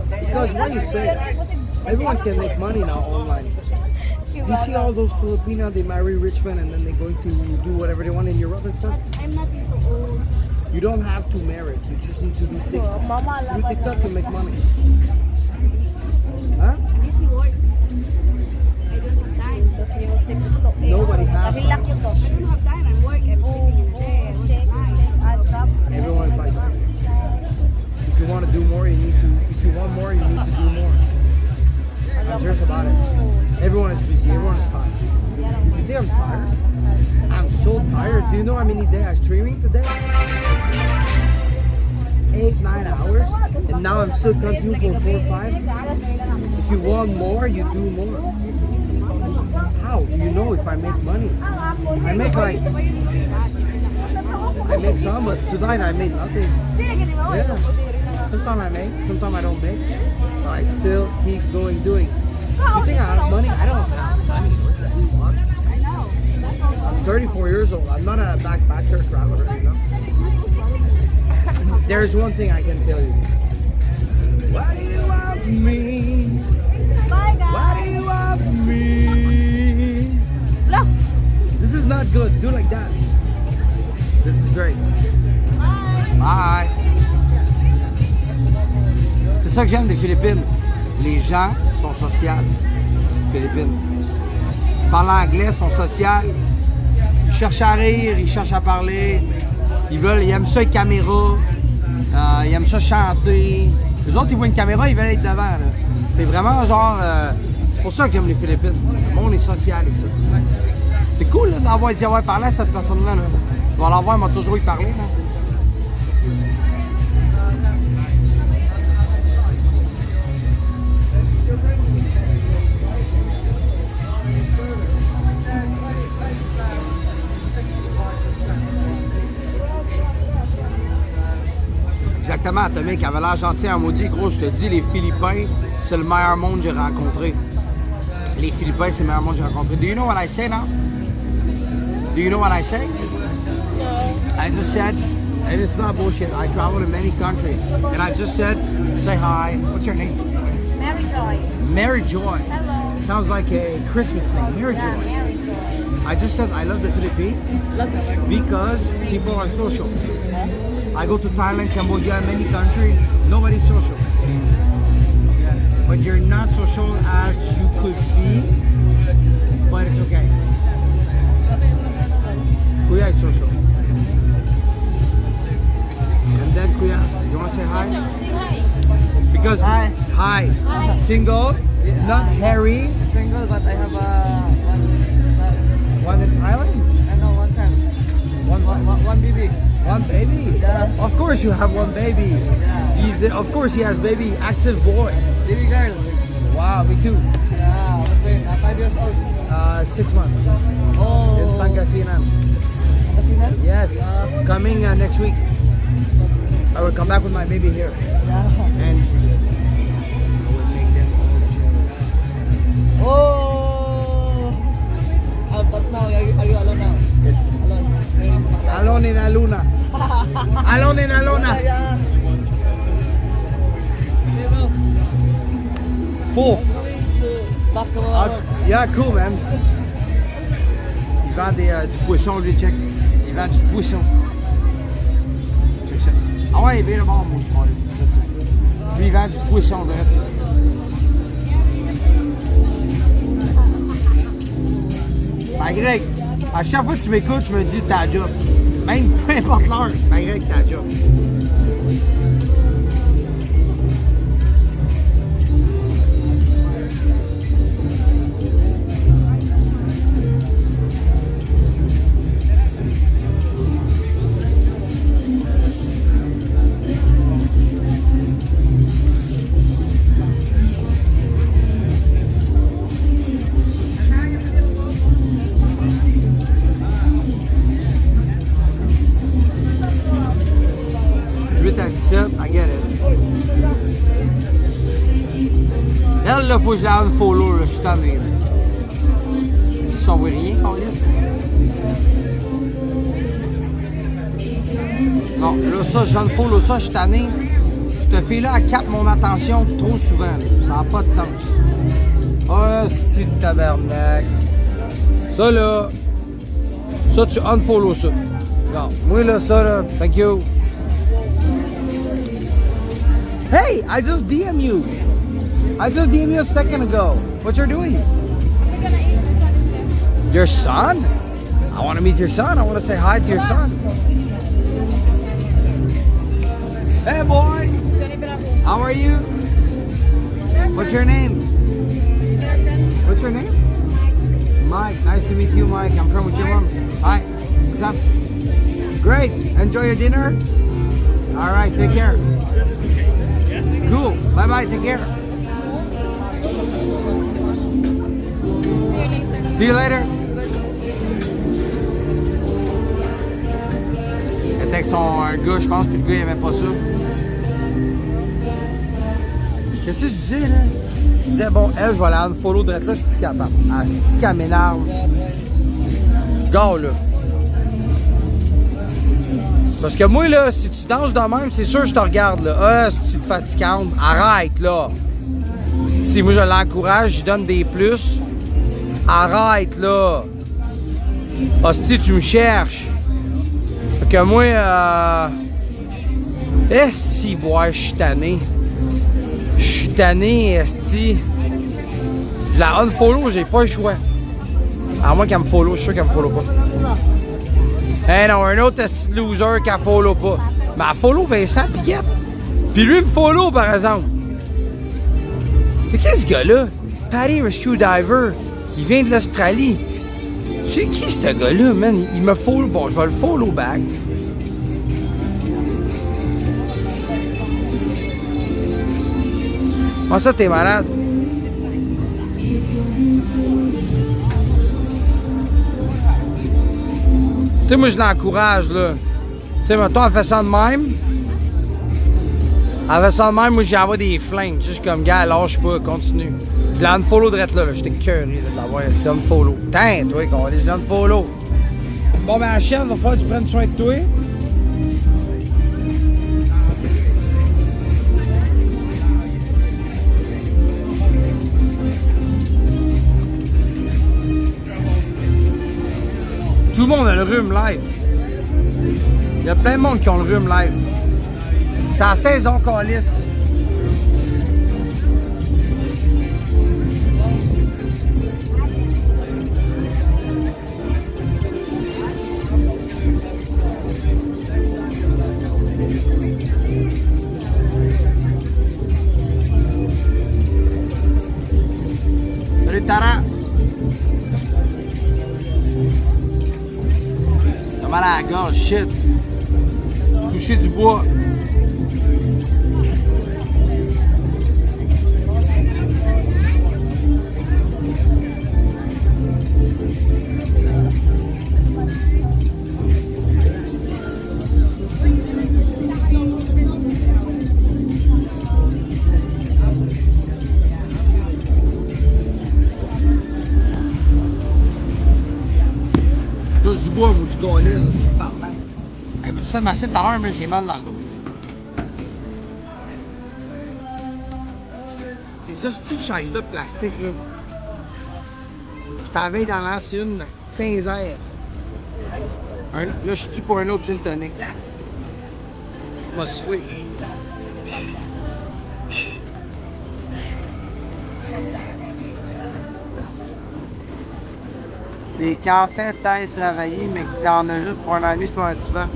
Because what you say, everyone can make money now online. You see all those Filipinos, they marry rich men and then they're going to do whatever they want in Europe and stuff. I'm not into old. You don't have to marry, you just need to do TikTok. Do TikTok to make money. Huh? Busy work. I don't have time. Nobody has Hilak yun to. I don't have time. I'm work. I'm sleeping in a day. I want to lie. Everyone's like, if you want to do more, you need to, if you want more, you need to do more. I'm serious about it. Everyone is busy, everyone is tired. You think I'm tired? I'm so tired. Do you know how many days I'm streaming today? 8-9 hours. And now I'm still continuing for 4-5. If you want more, you do more. How? You know if I make money. I make like, I make some, but tonight I made nothing. Yeah. Sometimes I make, sometimes I don't make. But I still keep going, doing. You think I have money? I don't have money. What the fuck? I know. That's all. I'm 34 years old. I'm not a backpacker traveler, you know? There's one thing I can tell you. Why do you love me? Bye, guys. Why do you love me? This is not good. Do like that. This is great. Bye. C'est ça que j'aime des Philippines. Les gens sont sociaux. Philippines. Parlent anglais, sont sociaux. Ils cherchent à rire, ils cherchent à parler. Ils aiment ça les caméras. Ils aiment ça chanter. Les autres, ils voient une caméra, ils veulent être devant. Là. C'est vraiment genre... c'est pour ça que j'aime les Philippines. Le monde est social ici. C'est cool là, d'y avoir parlé à cette personne-là. Là. Je vais l'avoir, il m'a toujours y parlé. Là. Exactement, Atomic avait l'air gentil en maudit, gros, je te dis, les Philippins, c'est le meilleur monde que j'ai rencontré. Les Philippins, c'est le meilleur monde que j'ai rencontré. Do you know what I say now? Do you know what I say? No. I just said, and it's not bullshit, I travel to many countries, and I just said, say hi. What's your name? Mary Joy. Mary Joy. Hello. Sounds like a Christmas name, Mary Yeah, Joy. Mary Joy. I just said I love the Philippines because people are social. I go to Thailand, Cambodia, many countries, nobody's social. Yeah. but you're not social as you could be. But it's okay. Kuya is social. And then Kuya, you want to say hi? Say hi. Because hi. Hi. Single, not Harry. Single, but I have One in Thailand. one child. One baby. One baby. Yeah. Of course you have one baby. Yeah. Of course he has baby. Active boy. Baby girl. Wow, me too. Yeah, I was saying, 5 years old. 6 months. In Oh. Pangasinan. Pangasinan? Yes. Yeah. Coming next week. I will come back with my baby here. Yeah. And I will make them all Oh. But now, are you alone now? Yes. Alone. Alone in Aluna. Alone in Aluna. Yeah. You know, Full. going to back to our Yeah, cool, man. Il vend du poisson, lui, check. Il vend du poisson. Check ça. Ah ouais, il vient de bord, mon tu m'as dit. Lui, il vend du poisson, direct. Malgré que, à chaque fois que tu m'écoutes, je me dis ta job. Même peu importe l'heure, malgré que ta job. I get it. Elle, là, faut que je la follow, là, je suis tanné. Ils sont rien, Carlis. Non, là, ça, je follow ça, je suis tanné. Cette fille-là, elle capte mon attention trop souvent. Là. Ça n'a pas de sens. Oh, c'est de tabernacle. Ça, là, ça, tu unfollow ça. Non, moi, là, ça, là, thank you. Hey, I just DM you. I just DM you a second ago. What you're doing? Your son? I want to meet your son. I want to say hi to your son. Hey, boy. How are you? What's your name? What's your name? Mike. Nice to meet you, Mike. I'm from with your mom. Hi. What's up? Great. Enjoy your dinner. All right. Take care. Cool. Bye bye. Take care. See you later. Elle était avec son gars, je pense, puis le gars, il aimait pas ça. Qu'est-ce que je disais, là? Je disais, bon, elle, je vais aller en follow de là, je suis plus capable. Ah, c'est qu'elle m'énerve. Gars, là. Parce que moi, là, si tu danses de même, c'est sûr que je te regarde, là. Ah, si tu te fatigante, arrête, là. Si moi, je l'encourage, je donne des plus. Arrête, là. Parce que tu me cherches. Fait que moi, si, boy, je suis tanné. Je suis tanné, esti. Je la unfollow, j'ai pas le choix. À moins qu'elle me follow, je suis sûr qu'elle me follow pas. Eh non, un autre esti de loser qu'elle follow pas. Mais elle follow Vincent Piguette. Puis lui me follow, par exemple. C'est qui ce gars-là? Patty Rescue Diver. Il vient de l'Australie. C'est qui ce gars-là, man? Il me follow. Bon, je vais le follow back. Comment ça, t'es malade? Tu sais, moi, je l'encourage, là. Tu sais, mettons, elle fait ça de même. Elle fait ça de même, moi, j'y envoie des flammes. Tu sais, je suis comme, gars, lâche pas, continue. Je l'ai unfollow de là, j'étais curé de l'avoir, c'est unfollow. Tain, toi, qu'on je l'ai unfollow. Bon, ben, la chienne, il va falloir que tu prennes soin de toi. Tout le monde a le rhume live. Il y a plein de monde qui ont le rhume live. C'est la saison calice. mal à la gorge, shit. Toucher du bois. Touche du bois, vous du gars là, c'est parfait. Ça m'assied tout à l'heure, mais j'ai mal dans le dos. C'est ça, c'est une chaise de plastique, là. Je t'avais dans l'ancienne, 15 heures. Là, je suis pour un autre gin tonic. M'a souhaité. Des cafés tête travaillés, mais que t'en as juste pour un nuit, c'est pas un petit vent.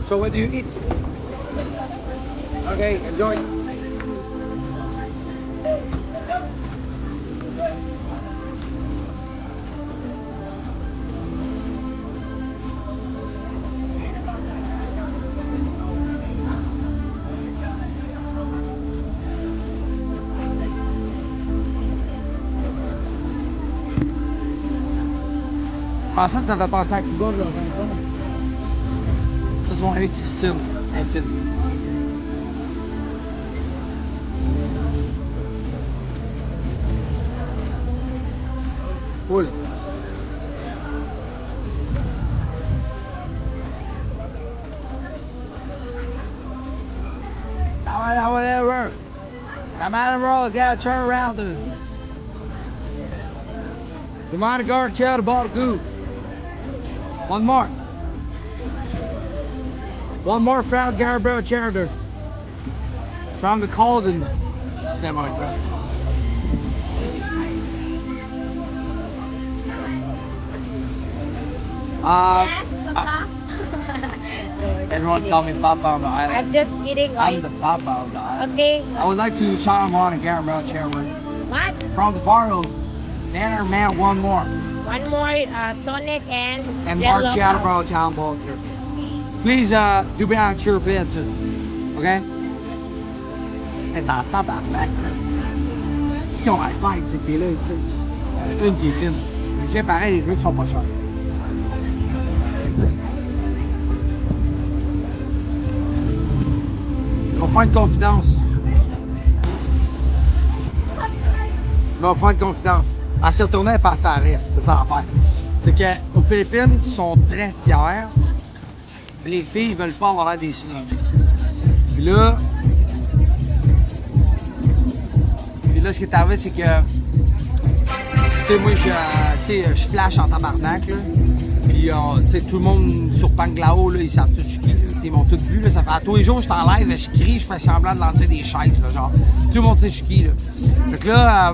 So what do you eat? Okay, enjoy. Je pensais que ça fait penser à Cuba, là. Ça, c'est mon ami Christine. Elle est fine. Cool. Whatever. I'm out of the road, gotta turn around, dude. The minor guard chair the ball goo. One more. One more Proud Garabelle character. From the Calden. Stand by, bro. Papa. Everyone call me Papa on the island. I'm just kidding. I'm the Papa of the island. Okay. I would like to sign on a Garabelle chairman. What? From the barrel, Nanner Man, one more. One more tonic and Mark yellow. Chatterborough Town Bolter. Please do be on your bed soon. Okay? Et t'as tabarnak. Ce qu'on va faire, c'est que là, une qui est fine. J'ai pareil, les trucs sont pas chers. On va faire une confidence. On va faire une confidence. Elle s'est retournée et passée à rire. C'est ça l'affaire. C'est qu'aux Philippines, ils sont très fiers. Les filles veulent pas avoir l'air des snobs. Puis là, ce qui est arrivé, c'est que, tu sais, moi, je flash en tabarnak, là. Puis, tu sais, tout le monde sur Panglao, là, ils savent tout je qui. Ils m'ont tout vu, là. Ça fait à tous les jours, je suis en live, je crie, je fais semblant de lancer des chaises, là, genre. Tout le monde sait je suis qui, là. Fait que là,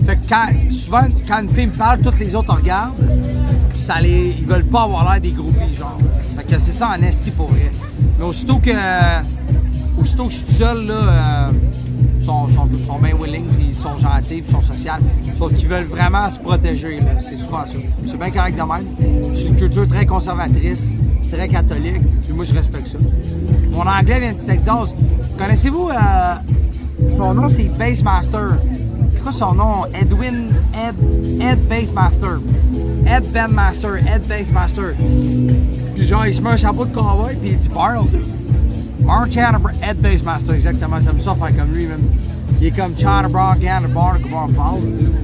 fait que souvent, quand une fille me parle, toutes les autres regardent. Puis ils veulent pas avoir l'air des groupies, genre. Fait que c'est ça en esti pour vrai. Mais aussitôt que je suis tout seul, là, ils sont bien willing, puis ils sont gentils, puis ils sont sociaux. Sauf qu'ils veulent vraiment se protéger, là. C'est souvent ça. C'est bien correct de même. C'est une culture très conservatrice, très catholique, puis moi je respecte ça. Mon anglais vient du Texas. Connaissez-vous, son nom c'est Bassmaster. C'est quoi son nom? Edwin, Ed Bassmaster. Ed Bandmaster, Ed Bassmaster. Puis genre, il se met un chapeau de cowboy, puis il dit Barrel, dude. Mark Chatterborough, Ed Bassmaster, exactement. J'aime ça faire comme lui, même. Il est comme Chatterborough, Ganderborg, Barrel, dude.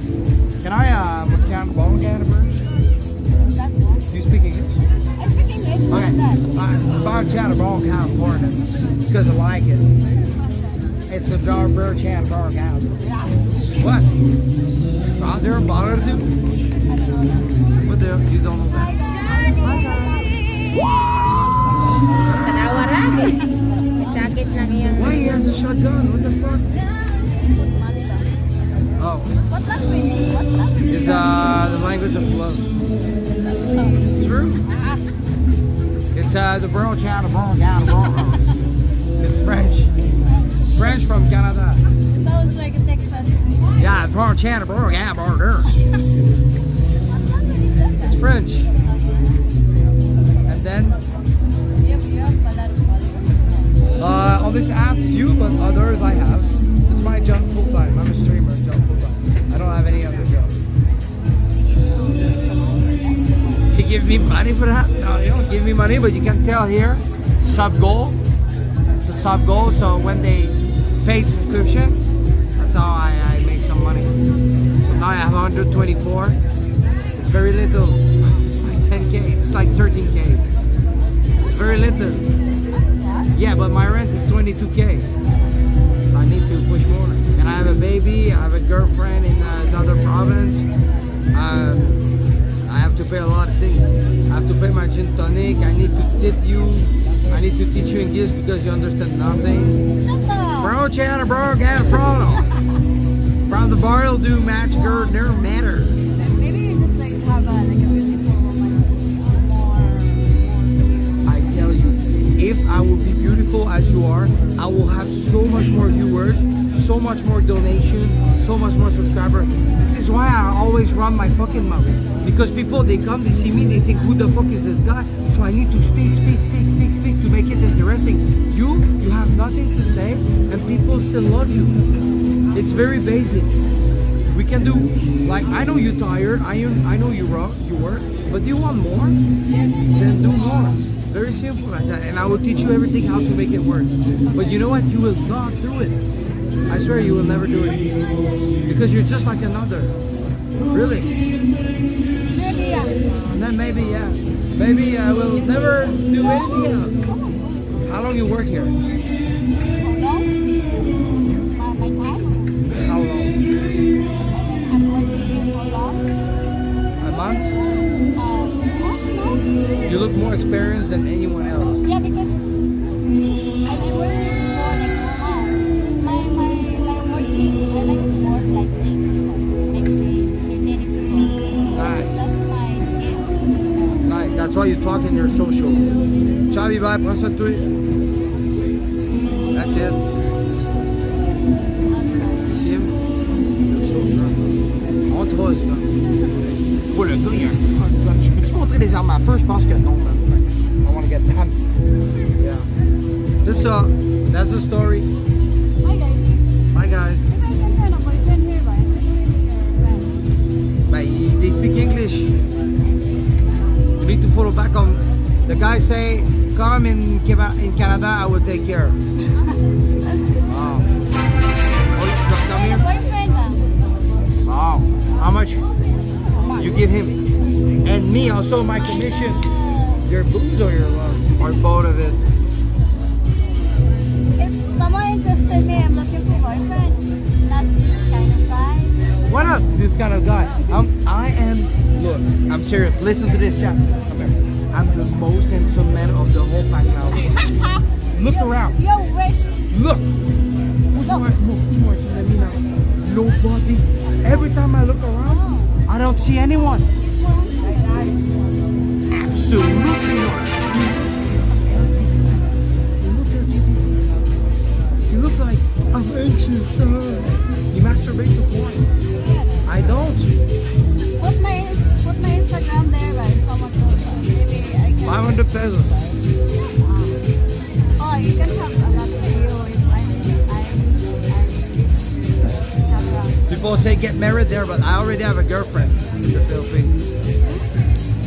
Can I, what Chatterborough, Ganderborg? Do you speak English? I speak English. What is that? Bar Chatterborough, California. It's because I like it. It's a Chatterborough, California. What? Are there a bother to do? What the hell? You don't know that? Tanawa rin. Jacket lang yan. Why he has a shotgun? What the fuck? Oh. What's that meaning? What's that? It's the language of love. It's true. It's the Borough Chatterborough, California. It's French. French from Canada. It sounds like a Texas. Yeah, Borough Chatterborough, California. It's French. give me money for that? No, you don't give me money, but you can tell here, sub goal. It's a sub goal, so when they pay subscription, that's how I make some money. So now I have 124. It's very little. It's like 10K. It's like 13K. It's very little. Yeah, but my rent is 22K. So I need to push more. And I have a baby. I have a girlfriend in another province. I have to pay a lot of things. I have to pay my gin tonic. I need to tip you. I need to teach you English because you understand nothing. Bro, chatter, bro, get a problem. From the bar, will do match girl, never matter. Maybe you just like have a beautiful woman more. I tell you, if I would be beautiful as you are, I will have so much more viewers, so much more donations, so much more subscribers. This is why I always run my fucking mouth. Because people, they come, they see me, they think, who the fuck is this guy? So I need to speak to make it interesting. You have nothing to say, and people still love you. It's very basic. We can do, like, I know you're tired, I know you work, but do you want more? Then do more. Very simple as that, and I will teach you everything how to make it work. But you know what? You will not do it. I swear you will never do it. Because you're just like another. Really. Maybe yeah. And then maybe, yeah. Maybe I will never do anything else. How long you work here? How long? My time? How long? I'm working for long. A month? No. You look more experienced than anyone else. Yeah, because I've been working for like 4 months. My working, I like to work like this, mixing, entertaining people. Nice. That's my skill. Nice. That's why you talk in your social. Chavi, bye. Prends soin de toi. That's it. See him? On trose, là. Oh, le gars, il y a un gun. Je peux-tu montrer les armes à feu? Je pense que non, man. I want to get that. Yeah. That's the story. Hi guys. Bye, guys. If I can find a boyfriend here, but I can just be your friend. But they speak English. You need to follow back on. The guy say, come in Canada, I will take care. Wow. Oh, you come I need a here? boyfriend. Wow. How much you give him? And me also, my commission. Your boobs or your love? Or both of it? If someone interested me, I'm looking for a boyfriend. Not this kind of guy. Why not this kind of guy? Look, I'm serious. Listen to this, chat. Come here. I'm the most handsome man of the whole pack now. Look around. Yo, wish. Look. Who's more handsome than me now? Nobody. Every time I look around, I don't see anyone. Absolutely not. You look like I'm anxious. You masturbate to porn. I don't. Put my Instagram there, right? Someone knows. Maybe I can. 500 pesos. Oh, you can have a lot of you if I'm People say get married there, but I already have a girlfriend in the Philippines.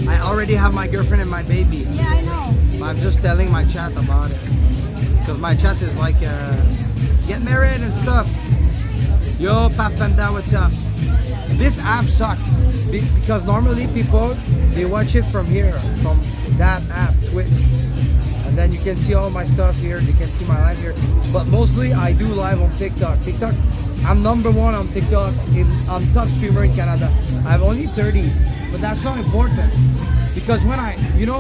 I already have my girlfriend and my baby. Yeah, I know. I'm just telling my chat about it. Because my chat is like, get married and stuff. Yo, Pap Panda, what's up? This app sucks. Because normally people, they watch it from here, from that app, Twitch. And then you can see all my stuff here. They can see my live here. But mostly I do live on TikTok. I'm number 1 on TikTok. I'm top streamer in Canada. I have only 30. But that's not important. Because when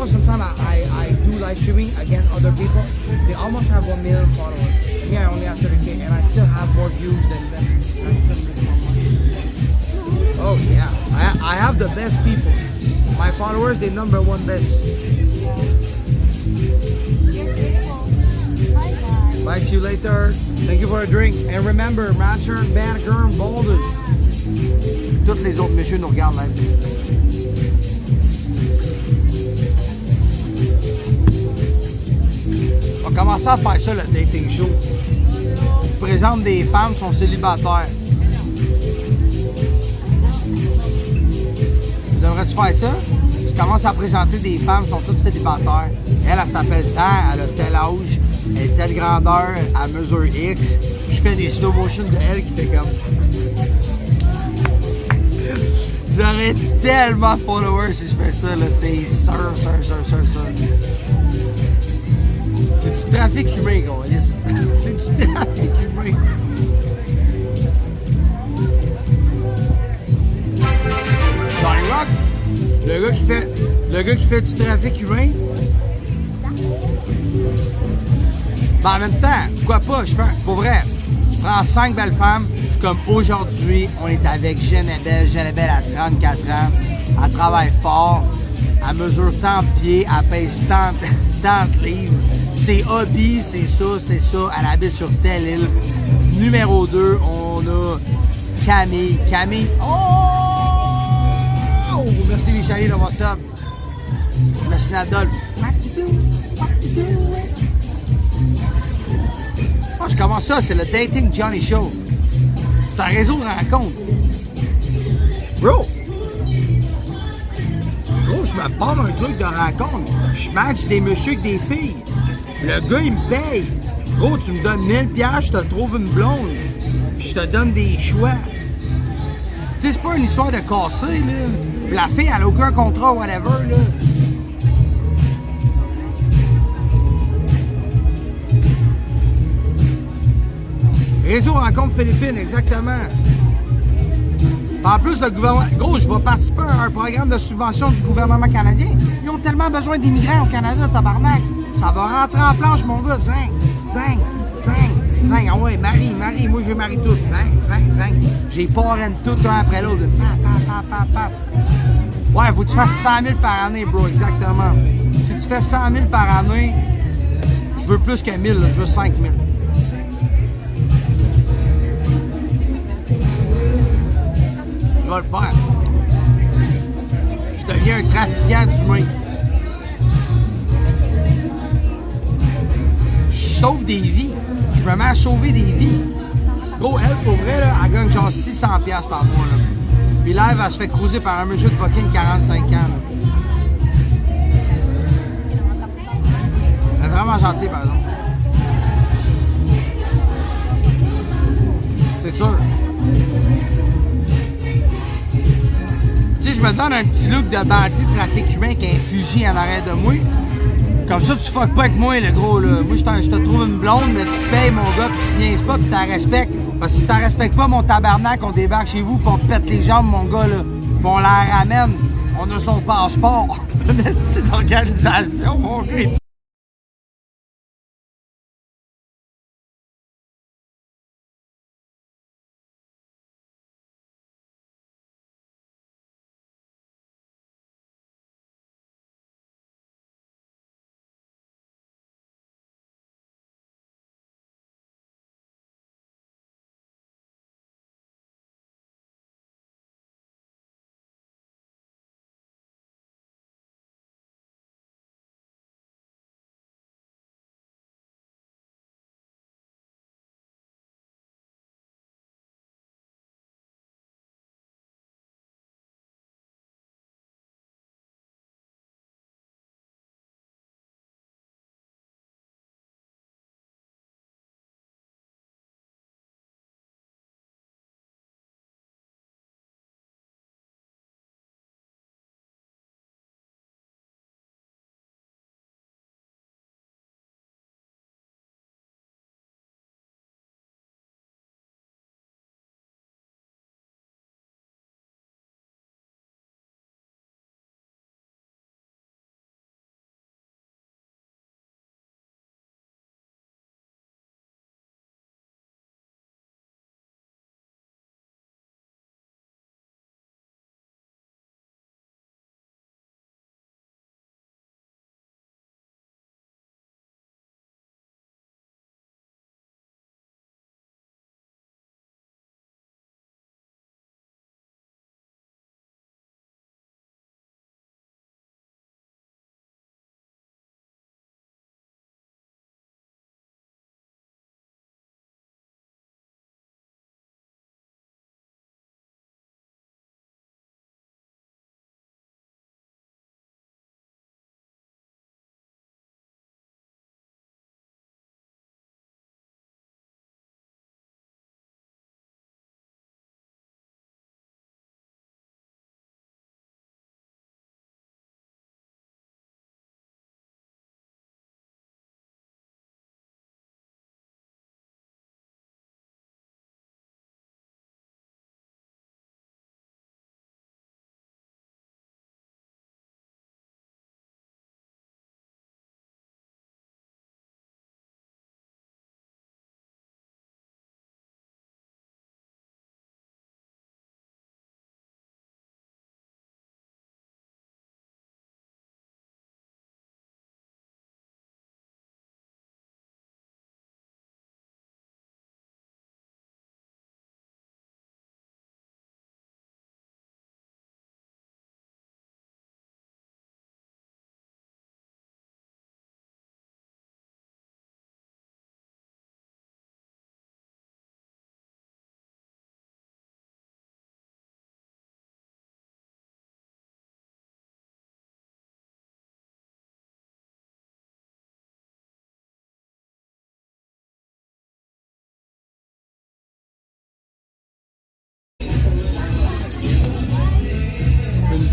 sometimes I do live streaming against other people, they almost have 1 million followers. Me, I only have 30K, and I still have more views than them. Oh yeah, I have the best people. My followers, they number 1 best. You're beautiful. Bye, guys. Bye, see you later. Thank you for a drink. And remember, Master, Banneker, Boulder. Tous les autres messieurs nous regardent live. On va commencer à faire ça, le dating show. Je présente des femmes qui sont célibataires. Devrais-tu faire ça? tu commences à présenter des femmes, sont toutes célibataires. Elle s'appelle tant, elle a tel âge, elle est telle grandeur, elle mesure X. Puis je fais des slow motion de elle qui fait comme. J'aurais tellement de followers si je fais ça, là. C'est sûr. C'est du trafic humain, gros. C'est du trafic humain. Johnny Rock, le gars qui fait du trafic humain. Ben en même temps, pourquoi pas, pour vrai, je prends 5 belles femmes, je suis comme aujourd'hui, on est avec Geneviève a 34 ans, elle travaille fort, elle mesure tant de pieds, elle pèse tant de livres, ses hobbies, c'est ça, elle habite sur telle île. Numéro 2, on a Camille, oh! Merci les chalets de WhatsApp, merci Nadolphe. Je commence ça, c'est le Dating Johnny Show. C'est un réseau de rencontres. Bro, je me parle d'un truc de rencontre. Je match des messieurs avec des filles. Le gars, il me paye. Bro, tu me donnes 1000$, je te trouve une blonde. Puis je te donne des choix. Tu sais, c'est pas une histoire de casser, là. La fille, elle a aucun contrat, whatever, là. Réseau Rencontre Philippines, exactement. En plus, le gouvernement... Gros, je vais participer à un programme de subvention du gouvernement canadien. Ils ont tellement besoin d'immigrants au Canada, tabarnak. Ça va rentrer en planche, mon gars. 5. Ah ouais, Marie. Moi, je vais marier toutes. 5. J'ai parraine toutes un après l'autre. Paf. Ouais, faut que tu fasses 100 000 par année, bro, exactement. Si tu fais 100 000 par année, je veux plus que 1000, là, je veux 5 000. Je vais le faire. Je deviens un trafiquant d'humains. Je sauve des vies. Je me mets à sauver des vies. Gros, elle, pour vrai, là, elle gagne genre 600$ par mois. Là. Puis là, elle se fait cruiser par un monsieur de fucking 45 ans. Là. Elle est vraiment gentille, par exemple. C'est sûr. Tu sais, je me donne un petit look de bandit de trafic humain qui a un fusil en arrière de moi. Comme ça, tu fuck pas avec moi, le gros, là. Moi, je te trouve une blonde, mais tu te payes, mon gars, pis tu niaises pas, pis t'en respectes. Parce que si t'en respectes pas, mon tabarnak, on débarque chez vous, pis on te pète les jambes, mon gars, là. Pis on la ramène. On a son passeport. C'est une organisation, mon gars.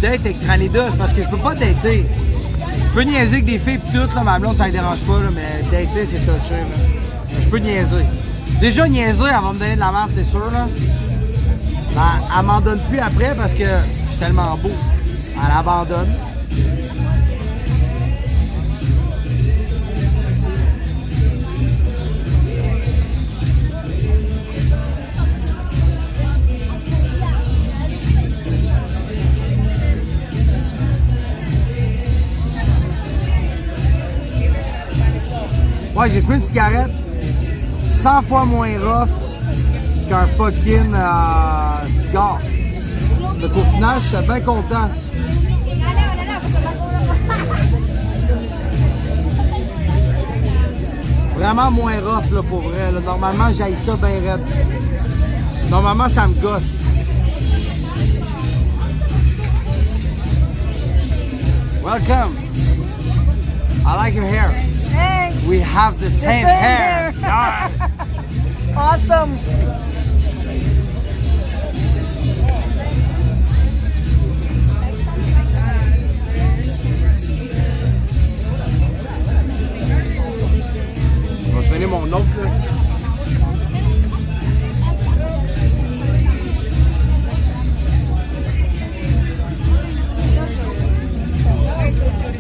date avec Tranida, c'est parce que je peux pas dater. Je peux niaiser avec des filles pis tout, là, ma blonde, ça ne dérange pas, là, mais dater, c'est touché, là. Je peux niaiser. Déjà niaiser, elle va me donner de la merde, c'est sûr, là. Mais elle m'en donne plus après parce que je suis tellement beau. Elle abandonne. Ouais, j'ai fait une cigarette 100 fois moins rough qu'un fucking cigare. Donc au final, je suis bien content. Vraiment moins rough là, pour vrai. Là. Normalement, j'haïs ça bien raide. Normalement, ça me gosse. Welcome. I like your hair. Thanks. We have the same hair. Yeah. Awesome. Je vais sonner mon autre là.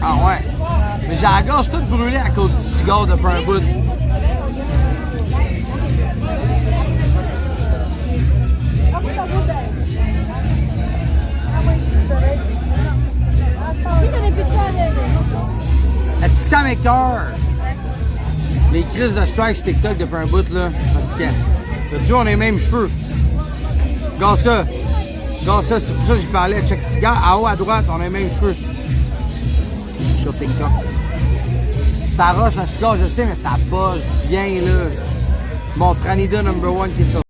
Ah ouais. Mais j'ai la gorge toute brûlée à cause du cigare depuis un bout. Est-ce que ça m'écoeure? Les crises de strike sur TikTok depuis un bout là. En tout cas. T'as vu, on a les mêmes cheveux. Regarde ça. Regarde ça, c'est pour ça que je parlais. Check. Regarde, en haut à droite, on a les mêmes cheveux. Sur TikTok. Ça rush un cigare, je sais, mais ça buzz bien là. Mon Tranida #1 qui est sur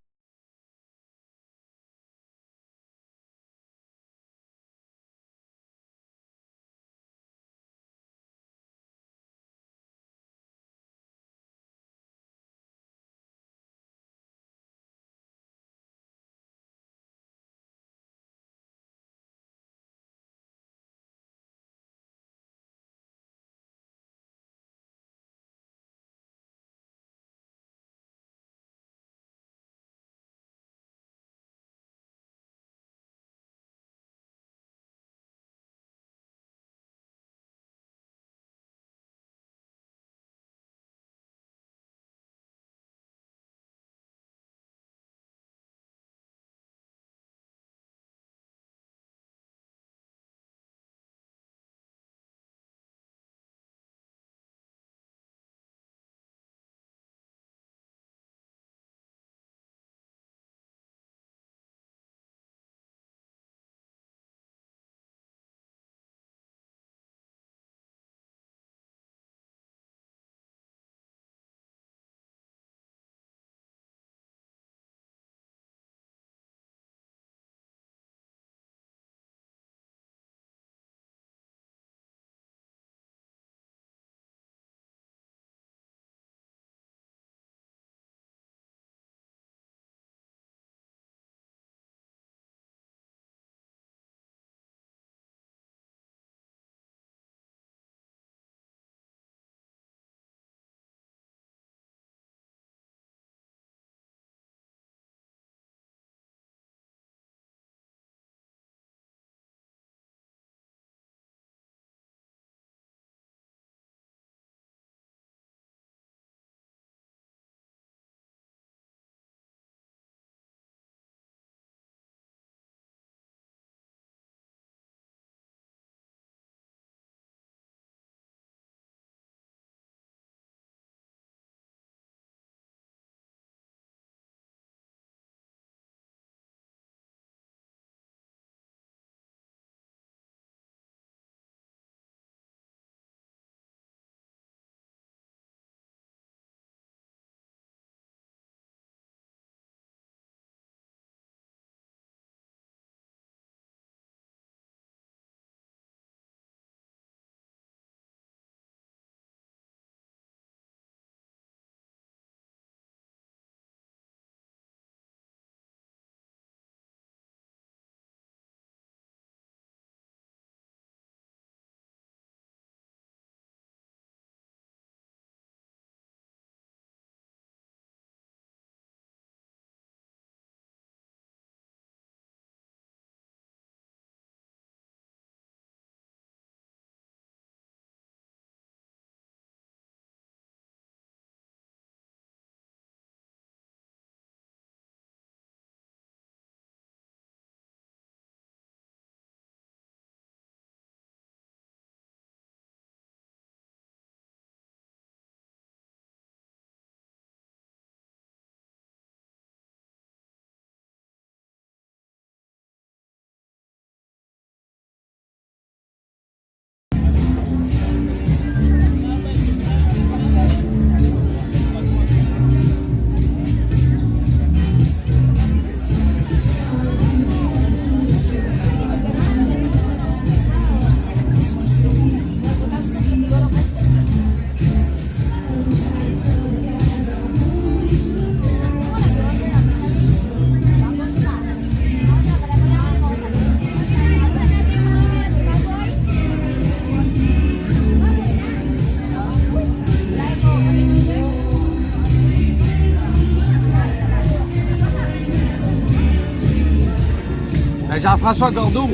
Jean-François Gordeau,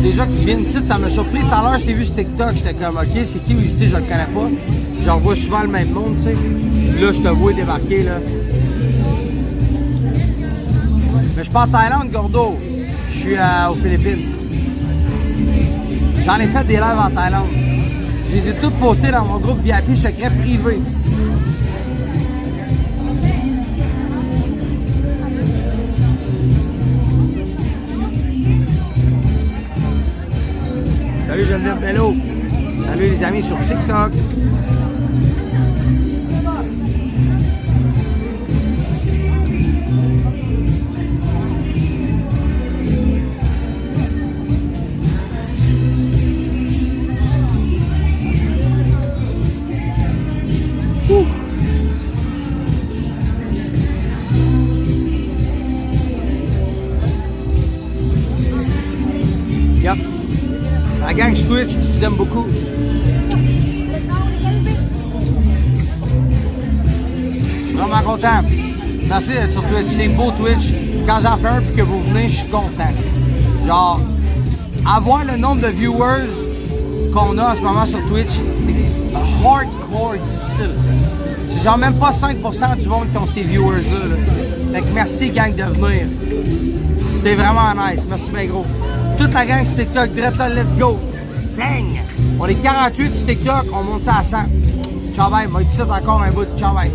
déjà que tu viens de ça m'a surpris. Tout à l'heure, je t'ai vu sur TikTok, j'étais comme, ok, c'est qui? Tu sais, je le connais pas. Je revois souvent le même monde, tu sais. Là, je te vois débarquer, là. Mais je suis pas en Thaïlande, Gordeau. Je suis aux Philippines. J'en ai fait des lives en Thaïlande. Je les ai tous postés dans mon groupe VIP secret privé. Salut Geneviève Bello. Salut les amis sur TikTok. Yep. La gang sur Twitch, je vous aime beaucoup. Je suis vraiment content. Merci d'être sur Twitch. C'est beau Twitch. Quand j'en fais un et que vous venez, je suis content. Genre, avoir le nombre de viewers qu'on a en ce moment sur Twitch, c'est hardcore difficile. C'est genre même pas 5% du monde qui ont ces viewers-là. Fait que merci gang de venir. C'est vraiment nice. Merci bien gros. Toute la gang sur TikTok, direct là, let's go. Zing! On est 48 sur TikTok, on monte ça à 100. Ciao bye, moi je dis ça encore un bout. Ciao bye.